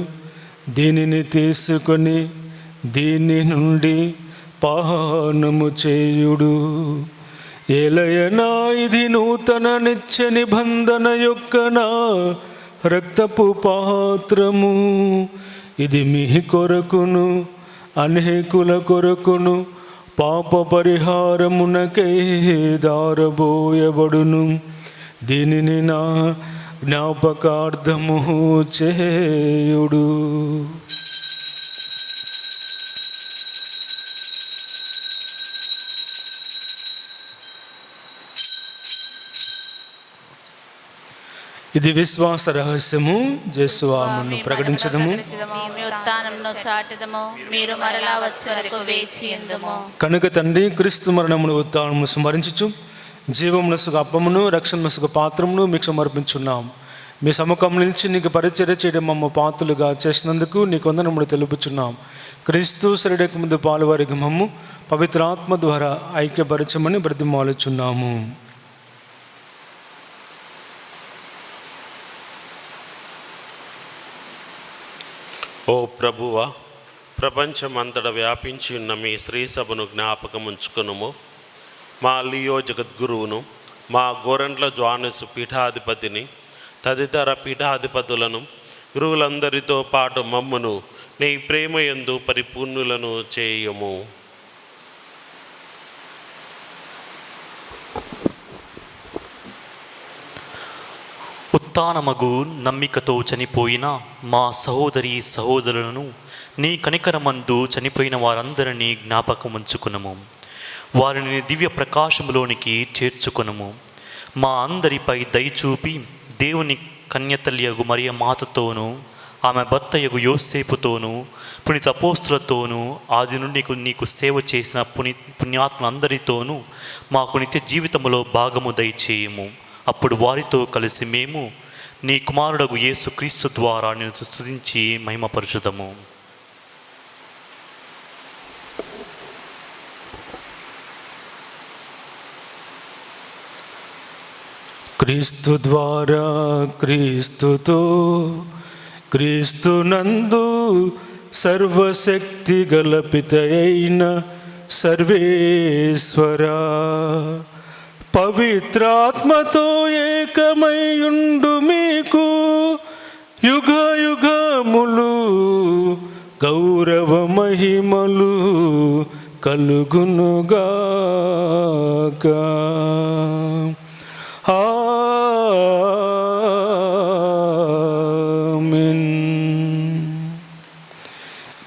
దీనిని తీసుకొని దీని నుండి పానము చేయుడు. ఏలయనా ఇది నూతన నిత్య నిబంధన యొక్క నా రక్తపు పాత్రము. ఇది మీ కొరకును అనేకుల కొరకును పాప పరిహారమునకై దారబోయబడును. దీనిని నా జ్ఞాపకార్థము చేయుడు. ఇది విశ్వాస రహస్యము. యేసువామును ప్రకటించదము, మీ ఉత్థానమును చాటుదము. మీరు మరలా వచ్చే వరకు వేచి ఉందుము. కనుక తండ్రి, క్రీస్తు మరణమును ఉత్థానమును స్మరించుచు జీవమునసుగు అప్పమును రక్షణమునసుగు పాత్రమును మీకు సమర్పించున్నాం. మీ సముఖం నుంచి నీకు పరిచర్య చేయడం మమ్మ పాత్రులుగా చేసినందుకు నీకు వందనములు తెలుపుచున్నాం. క్రీస్తు శరీరకు ముందు పాలువారికి మమ్ము పవిత్రాత్మ ద్వారా ఐక్యపరచమని బ్రతిమాలుచున్నాము. ఓ ప్రభువా, ప్రపంచమంతట వ్యాపించి ఉన్న మీ శ్రీ సభను జ్ఞాపకం ఉంచుకునుము. మా లియో జగద్గురువును, మా గోరంట్ల జ్వానసు పీఠాధిపతిని, తదితర పీఠాధిపతులను, గురువులందరితో పాటు మమ్మును నీ ప్రేమయందు పరిపూర్ణులను చేయము. ఉత్థానమగు నమ్మికతో చనిపోయిన మా సహోదరి సహోదరులను నీ కనికరమందు చనిపోయిన వారందరినీ జ్ఞాపకం ఉంచుకునము. వారిని దివ్య ప్రకాశములోనికి చేర్చుకొనుము. మా అందరిపై దయచూపి దేవుని కన్యతల్యగు మరియ మాతతోనూ ఆమె భర్తయగు యోసేపుతోనూ పునీత అపోస్తులతోనూ ఆది నుండి నీకు సేవ చేసిన పుణ్యాత్ములందరితోనూ మాకు నిత్య జీవితంలో భాగము దయచేయము. అప్పుడు వారితో కలిసి మేము నీ కుమారుడగు యేసుక్రీస్తు ద్వారా నేను స్తుతించి మహిమపరచుదము. క్రీస్తు ద్వారా, క్రీస్తుతో, క్రీస్తునందు సర్వశక్తి గల పితయైన సర్వేశ్వరా, పవిత్రాత్మతో ఏకమైయుండు మీకు యుగ యుగములు గౌరవ మహిమలు కలుగునుగాక.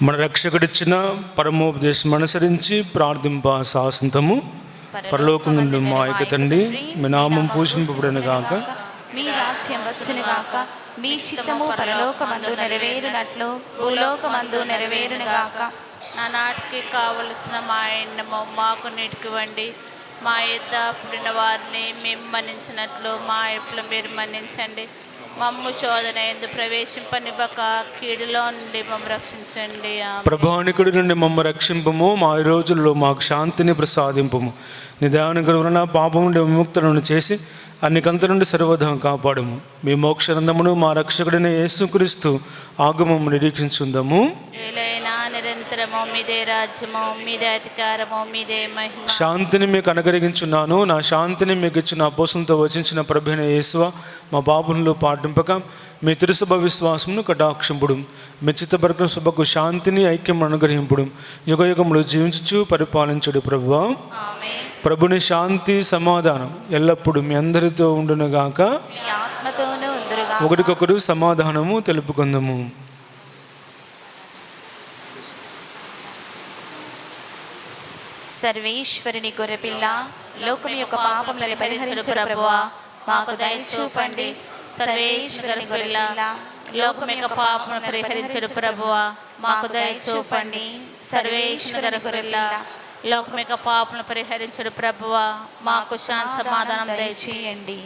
మన రక్షకుడిచ్చిన పరమోపదేశం అనుసరించి ప్రార్థింప శాసనము. పరలోకం నుండి మా యొక్క తండ్రి, మీ నామం పూజింపబడును గాక, మీ రాజ్యం వచ్చును గాక, మీ చిత్తము పరలోకమందు నెరవేరునట్లు భూలోకమందు నెరవేరును గాక. నానాటికి కావలసిన మా ఎన్నము మాకు నేటికివ్వండి. మా యుద్ధ పుట్టిన వారిని మేము మన్నించినట్లు మా ఎప్పుడు మీరు మన్నించండి. మమ్ము శోధన ఎందు ప్రవేశింపనివ్వక కీడులో నుండి మమ్మ రక్షించండి. ప్రభానికుడి నుండి మమ్మ రక్షింపము, మా ఈ రోజుల్లో మాకు శాంతిని ప్రసాదింపము. నిదానకరమైన పాపం నుండి విముక్తులను చేసి అన్నికంత నుండి సర్వధం కాపాడము. మీ మోక్షరంధమును మా రక్షకుడైన యేసుక్రీస్తు ఆగమము నిరీక్షించుందము. నిరంతరము మీదే రాజ్యము, మీదే అధికారము, మీదే మహిమ. శాంతిని మీకు అనుగ్రహించున్నాను, నా శాంతిని మీకు ఇచ్చిన అపోసంతో వచించిన ప్రభువైన యేసువ, మా పాపములు పాటింపక మీ తిరుసభ విశ్వాసమును కటాక్షింపుడు. మీ చిత్తపరకం సభకు శాంతిని ఐక్యం అనుగ్రహింపుడు. యుగయుగములు జీవించుచు పరిపాలించుడు ప్రభువా. ప్రభుని శాంతి సమాధానం ఎల్లప్పుడూ మీ అందరితో ఉండునుగాక. ఒకరికొకరు సమాధానము తెలుపుకుందాము. సర్వేశ్వరుని గొర్రెపిల్ల, లోకం యొక్క పాపములను పరిహరించు ప్రభువా, మాకు దయ చూపండి. సర్వేశ్వరుని గొర్రెపిల్ల, లోకం యొక్క పాపములను పరిహరించు ప్రభువా, మాకు దయ చూపండి. సర్వేశ్వరుని గొర్రెపిల్ల, లోకం యొక్క పాపములను పరిహరించు ప్రభువా, మాకు శాంతి సమాధానం దయచేయండి.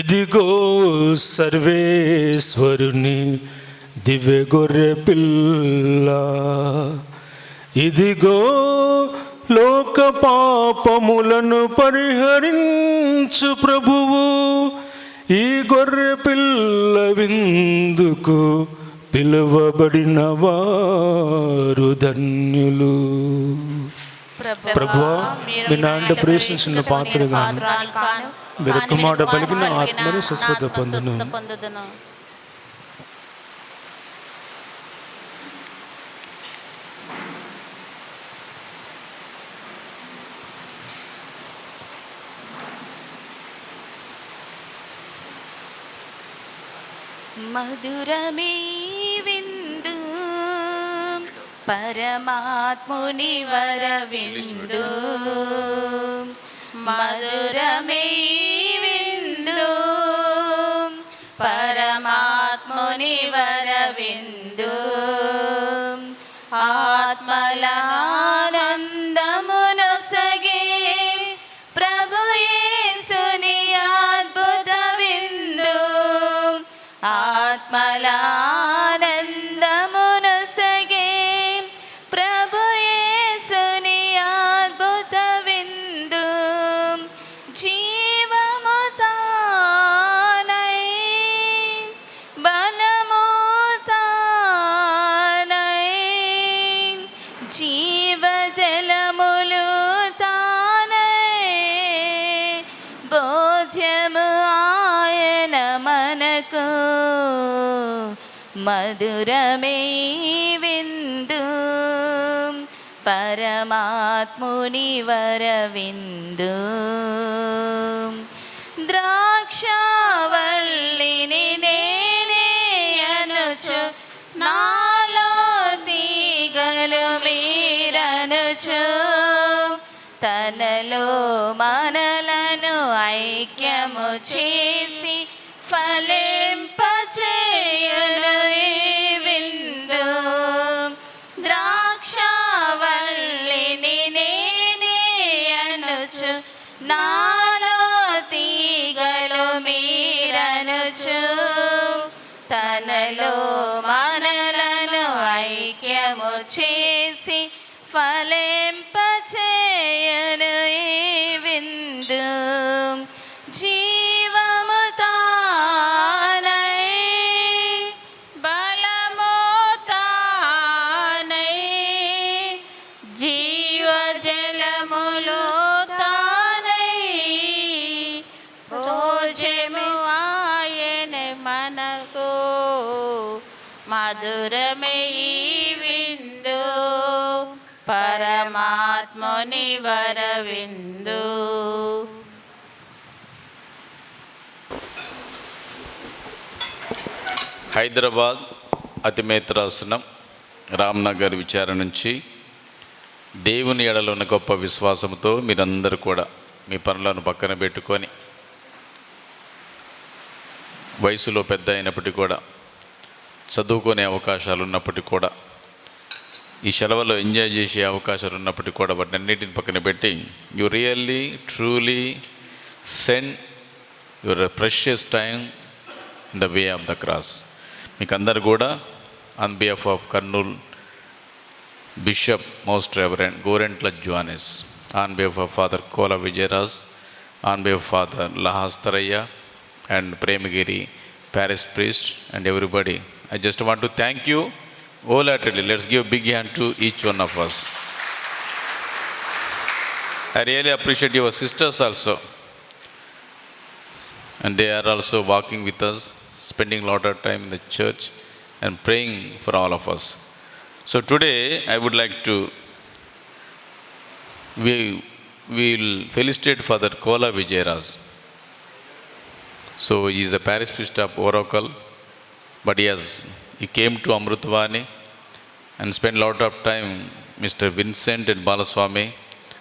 ఇదిగో సర్వేశ్వరుని దివ్య గొర్రె పిల్ల, ఇదిగో లోక పాపములను పరిహరించు ప్రభువు. ఈ గొర్రె పిల్ల విందుకు పిలువబడిన వారు ధన్యులు. ప్రభువా, మీ నాంట ప్రవేశించిన పాత్రగాను మీరు కుమారుడు పలికిన ఆత్మను స్వస్థత పొందును. మధురమే విందు, పరమాత్ముని వర విందు. మధురమే విందు, పరమాత్ముని వర విందు. ఆత్మలానందమును సగే ప్రభు యేసుని అద్భుత విందు. ఆత్మలానందమును సగే ప్రభు యేసుని అద్భుత విందు. జీవము తానై, బలము తానై, జీవజలములు తానై, భోజ్యము ఆయన మనకు. మధురమే విందు, పరమాత్ముని వర విందు. ద్రాక్షవల్లిని నేనే అనుచు, నాలో తీగలు మీరనుచు. తనలో మనలను ఐక్యము చేసి ఫలింపచేయును ఈ విందు. ద్రాక్షవల్లిని నేనే అనుచు నాలో తీగలు మీరనుచు తనలో మనలను ఐక్యము చేసి ఫలింపచేయును ఈ విందు. జీవము తానై బలము తానై జీవజలములు తానై భోజము ఆయన మనకు మధురమే ఈ విందు పరమాత్ముని వరవిందు. హైదరాబాద్ అతిమేత్రాసనం రామ్నగర్ విచారణ నుంచి దేవుని ఎడలో ఉన్న గొప్ప విశ్వాసంతో మీరందరూ కూడా మీ పనులను పక్కన పెట్టుకొని వయసులో పెద్ద అయినప్పటికీ కూడా చదువుకునే అవకాశాలు ఉన్నప్పటికీ కూడా ఈ సెలవులో ఎంజాయ్ చేసే అవకాశాలు ఉన్నప్పటికీ కూడా వాటిని అన్నిటిని పక్కన పెట్టి you really truly send your precious time in the way of the cross. మీకు అందరు కూడా on behalf of Kurnool bishop most reverend Gorantla Jones, on behalf of father Kola Vijayaraj, on behalf of father Lahastharaiah and Premagiri parish priest and everybody, I just want to thank you wholeheartedly. Let's give a big hand to each one of us. I really appreciate your sisters also, and they are also walking with us, spending a lot of time in the church and praying for all of us. So today I would like to we will felicitate Father Kola Vijayaraj. So he is the parish priest of Oracle, but he came to Amrutvani and spent a lot of time Mr. Vincent and Balaswamy,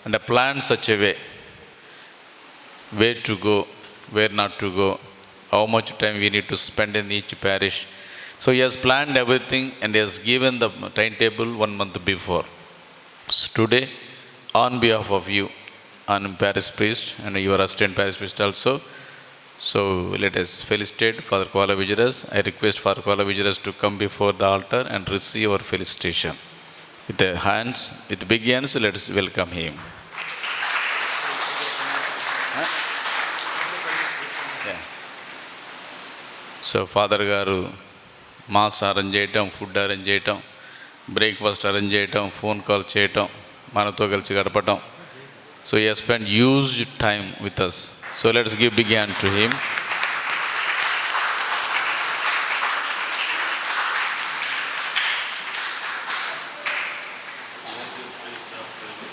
and planned such a way, where to go, where not to go, how much time we need to spend in each parish. So he has planned everything and he has given the timetable 1 month before. So today, on behalf of you, on parish priest and your assistant parish priest also, so let us felicitate Father Kola Vijayaraj. I request Father Kola Vijayaraj to come before the altar and receive our felicitation. With the hands, with big hands, let us welcome him. Yeah. So Father Garu, mass arrange cheyatam, food arrange cheyatam, breakfast arrange cheyatam, phone call cheyatam, manato kalisi gadapatam. So he has spent huge time with us. So let us give big hand to him.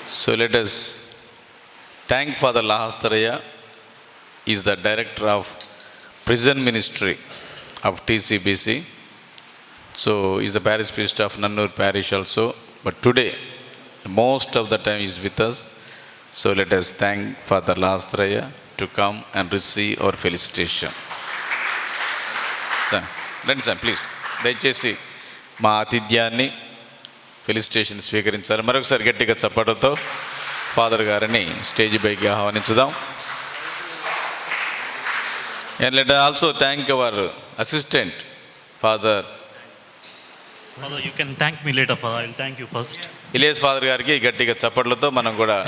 So let us thank Father Lahastaraya. He is the director of prison ministry of TCBC. So he is the parish priest of Nannur parish also. But today, most of the time he is with us. So let us thank Father Lahastaraya to come and receive our felicitation. Sir, please. దయచేసి మా ఆతిథ్యాన్ని felicitation స్వీకరించాలి. మరొకసారి గట్టిగా చప్పటతో father గారిని stage పైకి ఆహ్వానించుదాం. And let us also thank our assistant, Father. Father, you can thank me later, Father. I will thank you first. Elias father గారికి గట్టిగా చప్పట్లతో మనం కూడా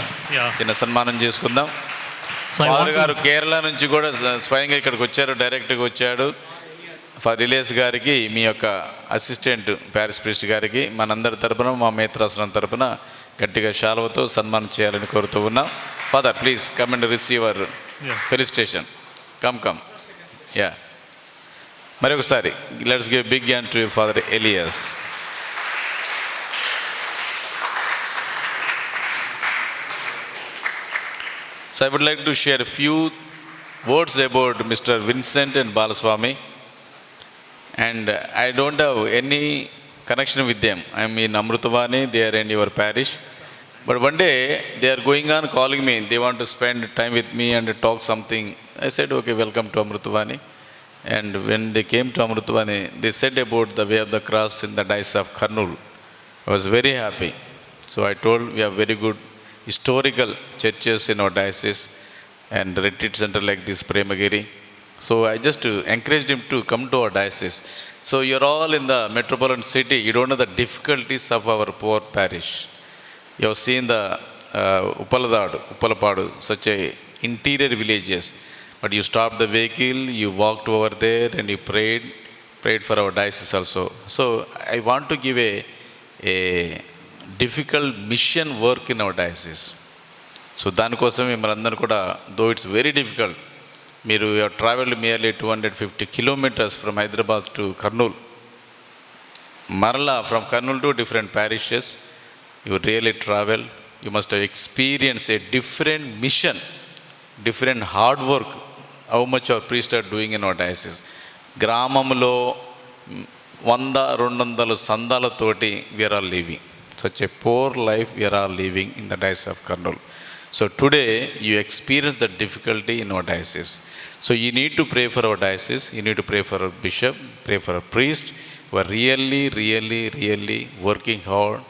చిన్న సన్మానం చేసుకుందాం. ఫాదర్ గారు కేరళ నుంచి కూడా స్వయంగా ఇక్కడికి వచ్చారు, డైరెక్ట్గా వచ్చాడు. ఫాదర్ ఇలియాస్ గారికి మీ యొక్క అసిస్టెంట్ ప్యారిస్ ప్రీస్ట్ గారికి మనందరి తరపున మా మేత్రాసనం తరపున గట్టిగా శాలువతో సన్మానం చేయాలని కోరుతూ ఉన్నాం. Father please come and receive our felicitation. Come ya. మరొకసారి let's give big hand to father Elias. So I would like to share a few words about Mr. Vincent and Balaswamy. And I don't have any connection with them. I am in Amrutvani, they are in your parish. But one day they are going on calling me. They want to spend time with me and talk something. I said, okay, welcome to Amrutvani. And when they came to Amrutvani, they said about the way of the cross in the Diocese of Kurnool. I was very happy. So I told, we have very good historical churches in our diocese and retreat center like this Premagiri. So I just encouraged him to come to our diocese. So you're all in the metropolitan city. You don't know the difficulties of our poor parish. You have seen the Uppalapadu, such a interior villages. But you stopped the vehicle, you walked over there and you prayed for our diocese also. So I want to give a difficult mission work in our diocese. So దానికోసం మిమ్మల్ని అందరూ కూడా, though it's very difficult, మీరు have traveled merely 250 kilometers from Hyderabad to Kurnool. Marla from Kurnool to different parishes, you really travel. You must have experienced a different mission, different hard work, how much our priests are doing in our diocese. గ్రామంలో 100-200 సందాలతోటి we are all living. Such a poor life we are all living in the Diocese of Kurnool. So today you experience the difficulty in our diocese. So you need to pray for our diocese, you need to pray for our bishop, pray for our priest who are really working hard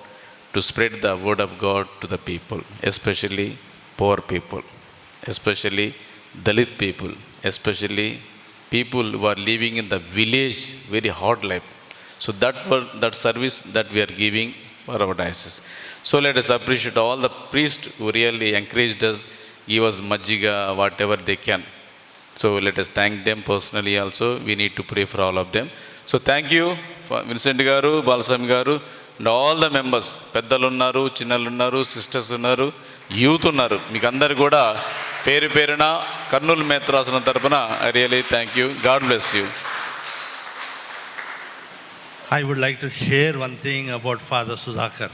to spread the word of God to the people, especially poor people, especially Dalit people, especially people who are living in the village, very hard life. So that service that we are giving for our diocese. So let us appreciate all the priests who really encouraged us, give us majjiga, whatever they can. So let us thank them personally also. We need to pray for all of them. So thank you for Vincent Garu, Balasami Garu, and all the members. పెద్దలు ఉన్నారు, చిన్నలు ఉన్నారు, sisters ఉన్నారు, youth ఉన్నారు. మీకు అందరు కూడా పేరు పేరున కర్నూలు మేత్రాసనం తరపున I really thank you. God bless you. I would like to share one thing about Father Sudhakar.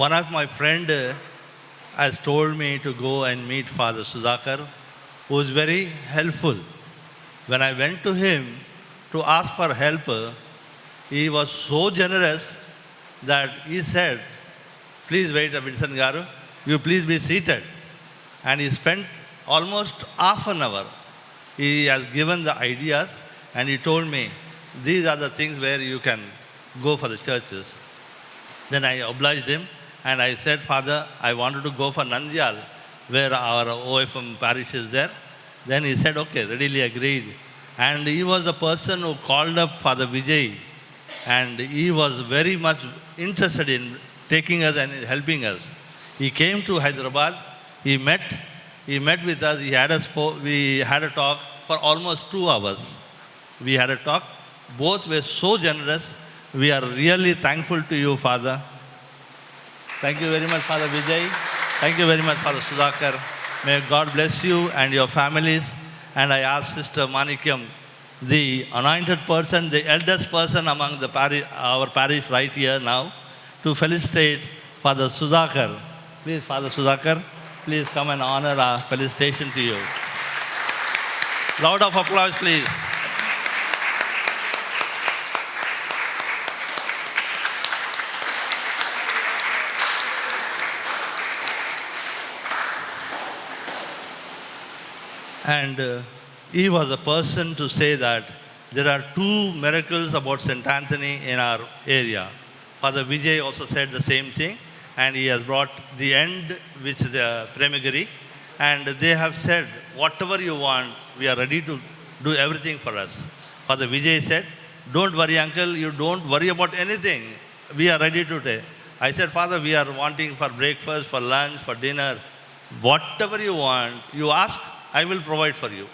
One of my friend has told me to go and meet Father Sudhakar, who is very helpful. When I went to him to ask for help, he was so generous that he said, please wait, Vincent Garu, you please be seated. And he spent almost half an hour. He has given the ideas and he told me, these are the things where you can go for the churches. Then I obliged him and I said, Father, I wanted to go for Nandyal, where our OFM parish is there. Then he said, okay, readily agreed. And he was the person who called up Father Vijay, and he was very much interested in taking us and helping us. He came to Hyderabad, he met with us, we had a talk for almost 2 hours. We had a talk. Both were so generous. We are really thankful to you, Father. Thank you very much, Father Vijay. Thank you very much, Father Sudhakar. May God bless you and your families. And I ask Sister Manikyam, the anointed person, the eldest person among the our parish right here now, to felicitate Father Sudhakar. Please, Father Sudhakar, please come and honor our felicitation to you. Loud of applause, please. And he was a person to say that there are 2 miracles about St. Anthony in our area. Father Vijay also said the same thing, and he has brought the end, which is the Premagiri, and they have said, whatever you want, we are ready to do everything for us. Father Vijay said, don't worry, uncle, you don't worry about anything. We are ready to take. I said, Father, we are wanting for breakfast, for lunch, for dinner. Whatever you want, you ask, I will provide for you.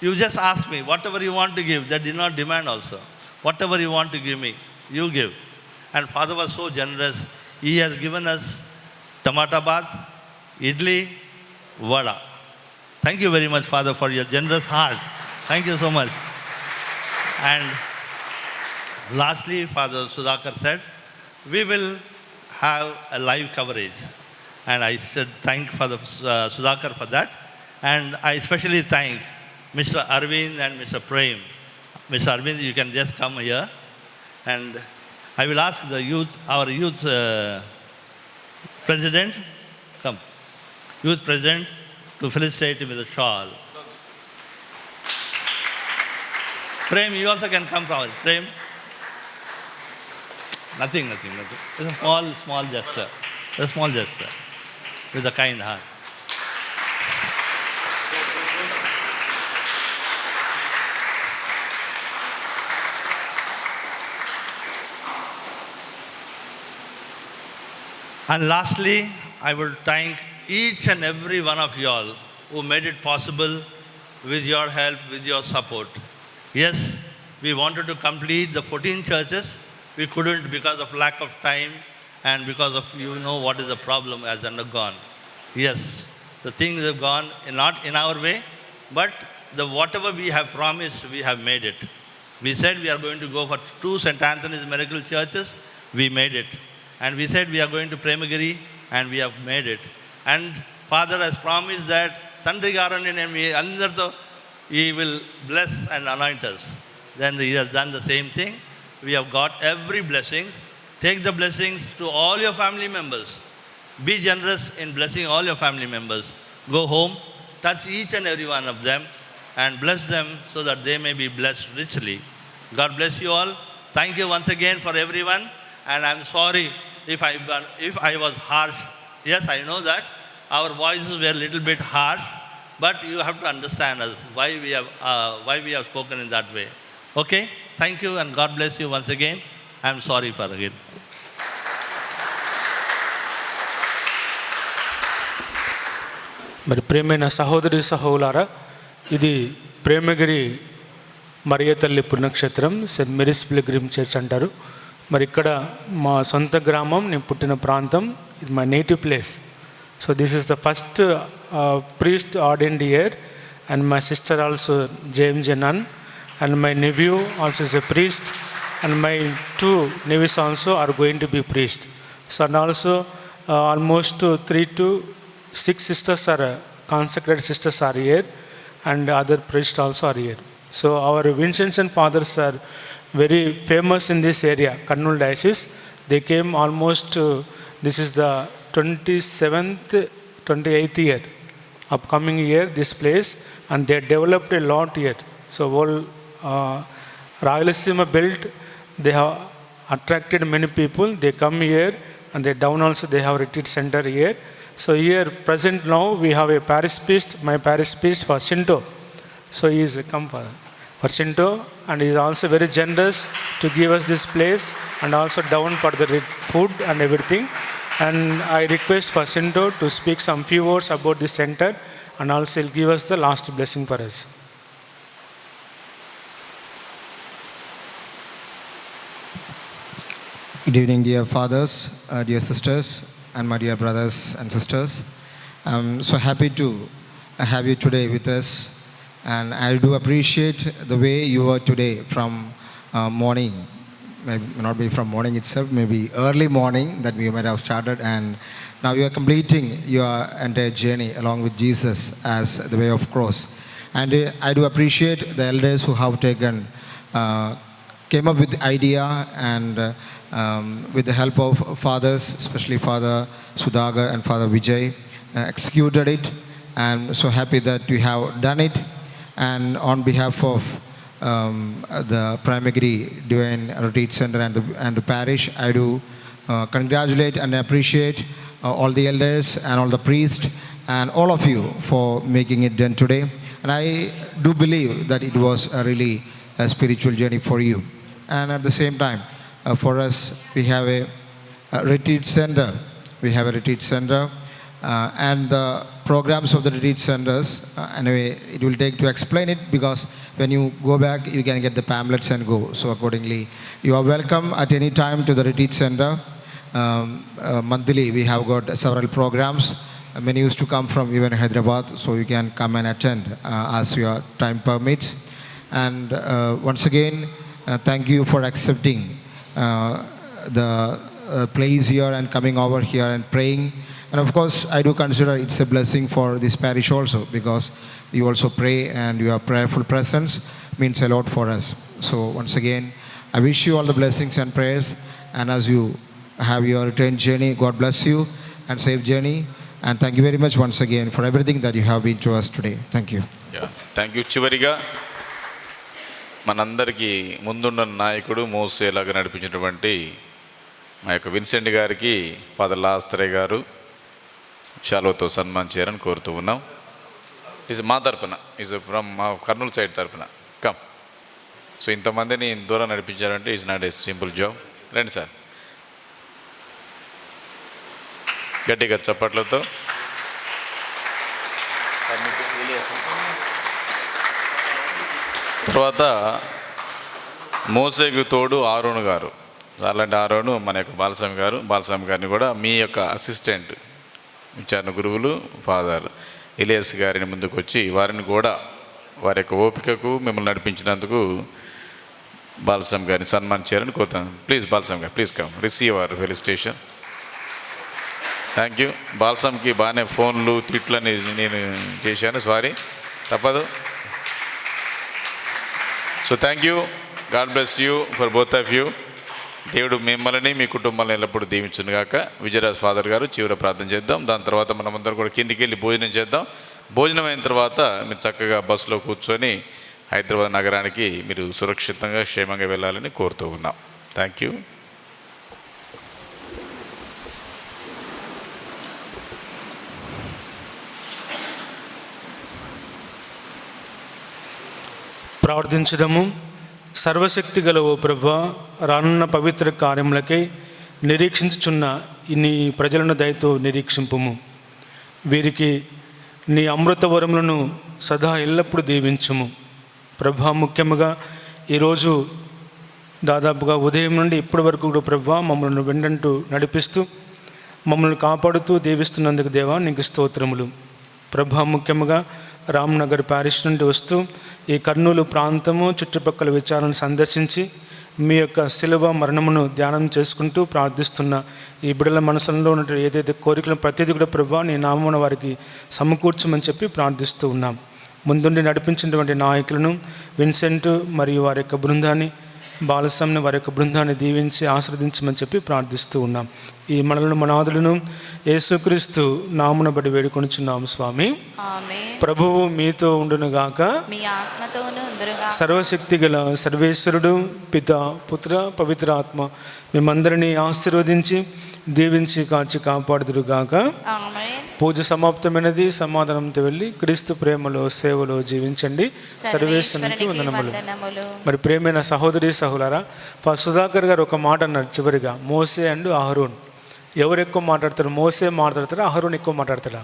You just ask me, whatever you want to give. That did not demand also. Whatever you want to give me, you give. And Father was so generous. He has given us tomato bath, idli, vada. Thank you very much, Father, for your generous heart. Thank you so much. And lastly, Father Sudhakar said, we will have a live coverage. And I should thank Father Sudhakar for that. And I especially thank Mr. Arvind and Mr. Prem. Mr. Arvind, you can just come here. And I will ask the youth, our youth President, come. Youth President to felicitate him with a shawl. Prem, you also can come forward. Prem. Nothing. It's a small gesture. A small gesture with a kind heart. And lastly, I will thank each and every one of you all who made it possible with your help, with your support. Yes, we wanted to complete the 14 churches. We couldn't because of lack of time and because of what is the problem has undergone. Yes, the things have gone not in our way, but whatever we have promised, we have made it. We said we are going to go for 2 St. Anthony's Miracle Churches. We made it. And we said we are going to Premagiri, and we have made it. And Father has promised that He will bless and anoint us. Then He has done the same thing. We have got every blessing. Take the blessings to all your family members. Be generous in blessing all your family members. Go home, touch each and every one of them, and bless them so that they may be blessed richly. God bless you all. Thank you once again for everyone. And I'm sorry if I was harsh. Yes, I know that our voices were a little bit harsh, but you have to understand us why we have spoken in that way. Okay? Thank you and God bless you once again. I'm sorry for again. మరి ప్రేమైన సహోదరి సహోదరులారా, ఇది ప్రేమగిరి మరియ తల్లి పుణ్యక్షేత్రం, Saint Mary's pilgrim church అంటారు. మరి ఇక్కడ మా సొంత గ్రామం, నేను పుట్టిన ప్రాంతం, ఇది my native place. So this is the first priest ordained here, and my sister also James Janan, and my nephew also is a priest, and my 2 nephews also are going to be priest. So and also almost 3 to 6 sisters are consecrated sisters are here, and other priests also are here. So our Vincentian fathers are very famous in this area, Kurnool diocese. They came almost, this is the 28th year, upcoming year, this place, and they developed a lot here. So whole Rayalaseema belt, they have attracted many people. They come here, and they down also they have retreat center here. So here present now we have a parish priest, my parish priest for Shinto. So he is come for Shinto, and he is also very generous to give us this place, and also down for the food and everything. And I request for Shinto to speak some few words about this center, and also he'll give us the last blessing for us. Good evening, dear fathers, dear sisters, and my dear brothers and sisters. I'm so happy to have you today with us, and I do appreciate the way you were today from morning, maybe not be from morning itself, maybe early morning that we might have started, and now you are completing your entire journey along with Jesus as the way of cross. And I do appreciate the elders who have came up with the idea, and with the help of fathers, especially Father Sudhagar and Father Vijay, executed it. I'm so happy that you have done it. And on behalf of the Premagiri Divine Retreat Center and the parish, I do congratulate and appreciate all the elders and all the priests and all of you for making it done today. And I do believe that it was really a spiritual journey for you. And at the same time, for us, we have a retreat center. We have a retreat center, and the programs of the retreat centers, anyway, it will take to explain it, because when you go back, you can get the pamphlets and go. So accordingly, you are welcome at any time to the retreat center. Monthly, we have got several programs. Many used to come from even Hyderabad, so you can come and attend as your time permits. And once again, thank you for accepting the place here and coming over here and praying. And of course, I do consider it's a blessing for this parish also, because you also pray, and your prayerful presence means a lot for us. So once again, I wish you all the blessings and prayers, and as you have your return journey, God bless you. and safe journey. And thank you very much once again for everything that you have been to us today. Thank you. Thank you. చివరిగా మనందరికీ ముందున్న నాయకుడు మోసేలాగా నడిపించినటువంటి మా యొక్క Vincent గారికి father లాస్త్రే గారు షాలోతో సన్మానించారని కోరుతూ ఉన్నాం. ఈజ్ మా తరపున, ఈజ్ ఫ్రమ్ మా కర్నూలు సైడ్ తరపున కమ్. సో ఇంతమందిని దూరం నడిపించారంటే is not a simple job. రండి సార్, గట్టిగా చప్పట్లతో. తర్వాత మోసేకు తోడు ఆరోను గారు, అలాంటి ఆరోను మన యొక్క బాలస్వామి గారిని కూడా మీ యొక్క అసిస్టెంట్ విచారణ గురువులు ఫాదర్ ఇలియాస్ గారిని ముందుకు వచ్చి వారిని కూడా వారి యొక్క ఓపికకు మిమ్మల్ని నడిపించినందుకు బాలస్వామి గారిని సన్మానించారని కోరుతాను. Please Balaswamy garu, please come receive our felicitation. Thank you. బాలస్వామికి బాగానే ఫోన్లు తిట్లని నేను చేశాను, సారీ, తప్పదు. So thank you. God bless you for both of you. దేవుడు మిమ్మల్ని మీ కుటుంబాలను ఎల్లప్పుడూ దీవించును గాక. విజయరాజ్ ఫాదర్ గారు చివరి ప్రార్థన చేద్దాం. దాని తర్వాత మనమందరం కూడా కిందికి వెళ్ళి భోజనం చేద్దాం. భోజనం అయిన తర్వాత మీరు చక్కగా బస్సులో కూర్చొని హైదరాబాద్ నగరానికి మీరు సురక్షితంగా క్షేమంగా వెళ్ళాలని కోరుతూ ఉన్నాం. Thank you. ప్రార్థించుదము. సర్వశక్తి గల ఓ ప్రభువా, రానున్న పవిత్ర కార్యములకై నిరీక్షించుచున్న నీ ప్రజలను దయతో నిరీక్షింపుము. వీరికి నీ అమృత వరములను సదా ఎల్లప్పుడూ దీవించుము ప్రభువా. ముఖ్యముగా ఈరోజు దాదాపుగా ఉదయం నుండి ఇప్పటి వరకు కూడా ప్రభువా మమ్మల్ని వెంటంటూ నడిపిస్తూ మమ్మల్ని కాపాడుతూ దీవిస్తున్నందుకు దేవా నీకు స్తోత్రములు ప్రభువా. ముఖ్యముగా రామ్నగర్ ప్యారిష్ నుండి వస్తూ ఈ కర్నూలు ప్రాంతము చుట్టుపక్కల విచారణను సందర్శించి మీ యొక్క శిలువ మరణమును ధ్యానం చేసుకుంటూ ప్రార్థిస్తున్న ఈ బిడ్డల మనసులో ఉన్న ఏదైతే కోరికలను ప్రతిదీ కూడా ప్రభువా నీ నామమున వారికి సమకూర్చమని చెప్పి ప్రార్థిస్తూ ఉన్నాం. ముందుండి నడిపించినటువంటి నాయకులను విన్సెంట్ మరియు వారి యొక్క బృందాన్ని, బాలస్వామిని వారి యొక్క బృందాన్ని దీవించి ఆశీర్వదించమని చెప్పి ప్రార్థిస్తూ ఉన్నాం. ఈ మనలను మనాదులను యేసుక్రీస్తు నామున బడి వేడుకొనుచున్నాము స్వామి. ప్రభువు మీతో ఉండునుగాక, మీ ఆత్మతోనూ ఉండునుగాక. సర్వశక్తి గల సర్వేశ్వరుడు పిత పుత్ర పవిత్ర ఆత్మ మిమ్మందరినీ ఆశీర్వదించి దీవించి కాచి కాపాడుదురుగాక. పూజ సమాప్తమైనది. సమాధానంతో వెళ్ళి క్రీస్తు ప్రేమలో సేవలో జీవించండి. సర్వేశ్వరునికి వందనములు. మరి ప్రేమైన సహోదరి సహోదరులారా, సుధాకర్ గారు ఒక మాట అన్నారు చివరిగా, మోసే అండ్ అహరోన్. ఎవరు ఎక్కువ మాట్లాడతారు? మోసే మాట్లాడతారా, అహరోన్ ఎక్కువ మాట్లాడతారా?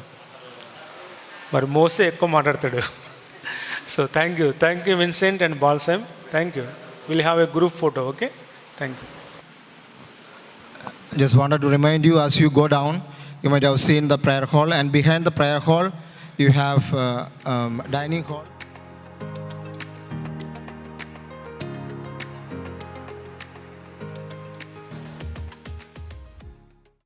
మరి మోసే ఎక్కువ మాట్లాడతాడు. So thank you Vincent and Balsam. Thank you. Will have a group photo. Okay, thank you. Just wanted to remind you, as you go down, you might have seen the prayer hall, and behind the prayer hall you have dining hall.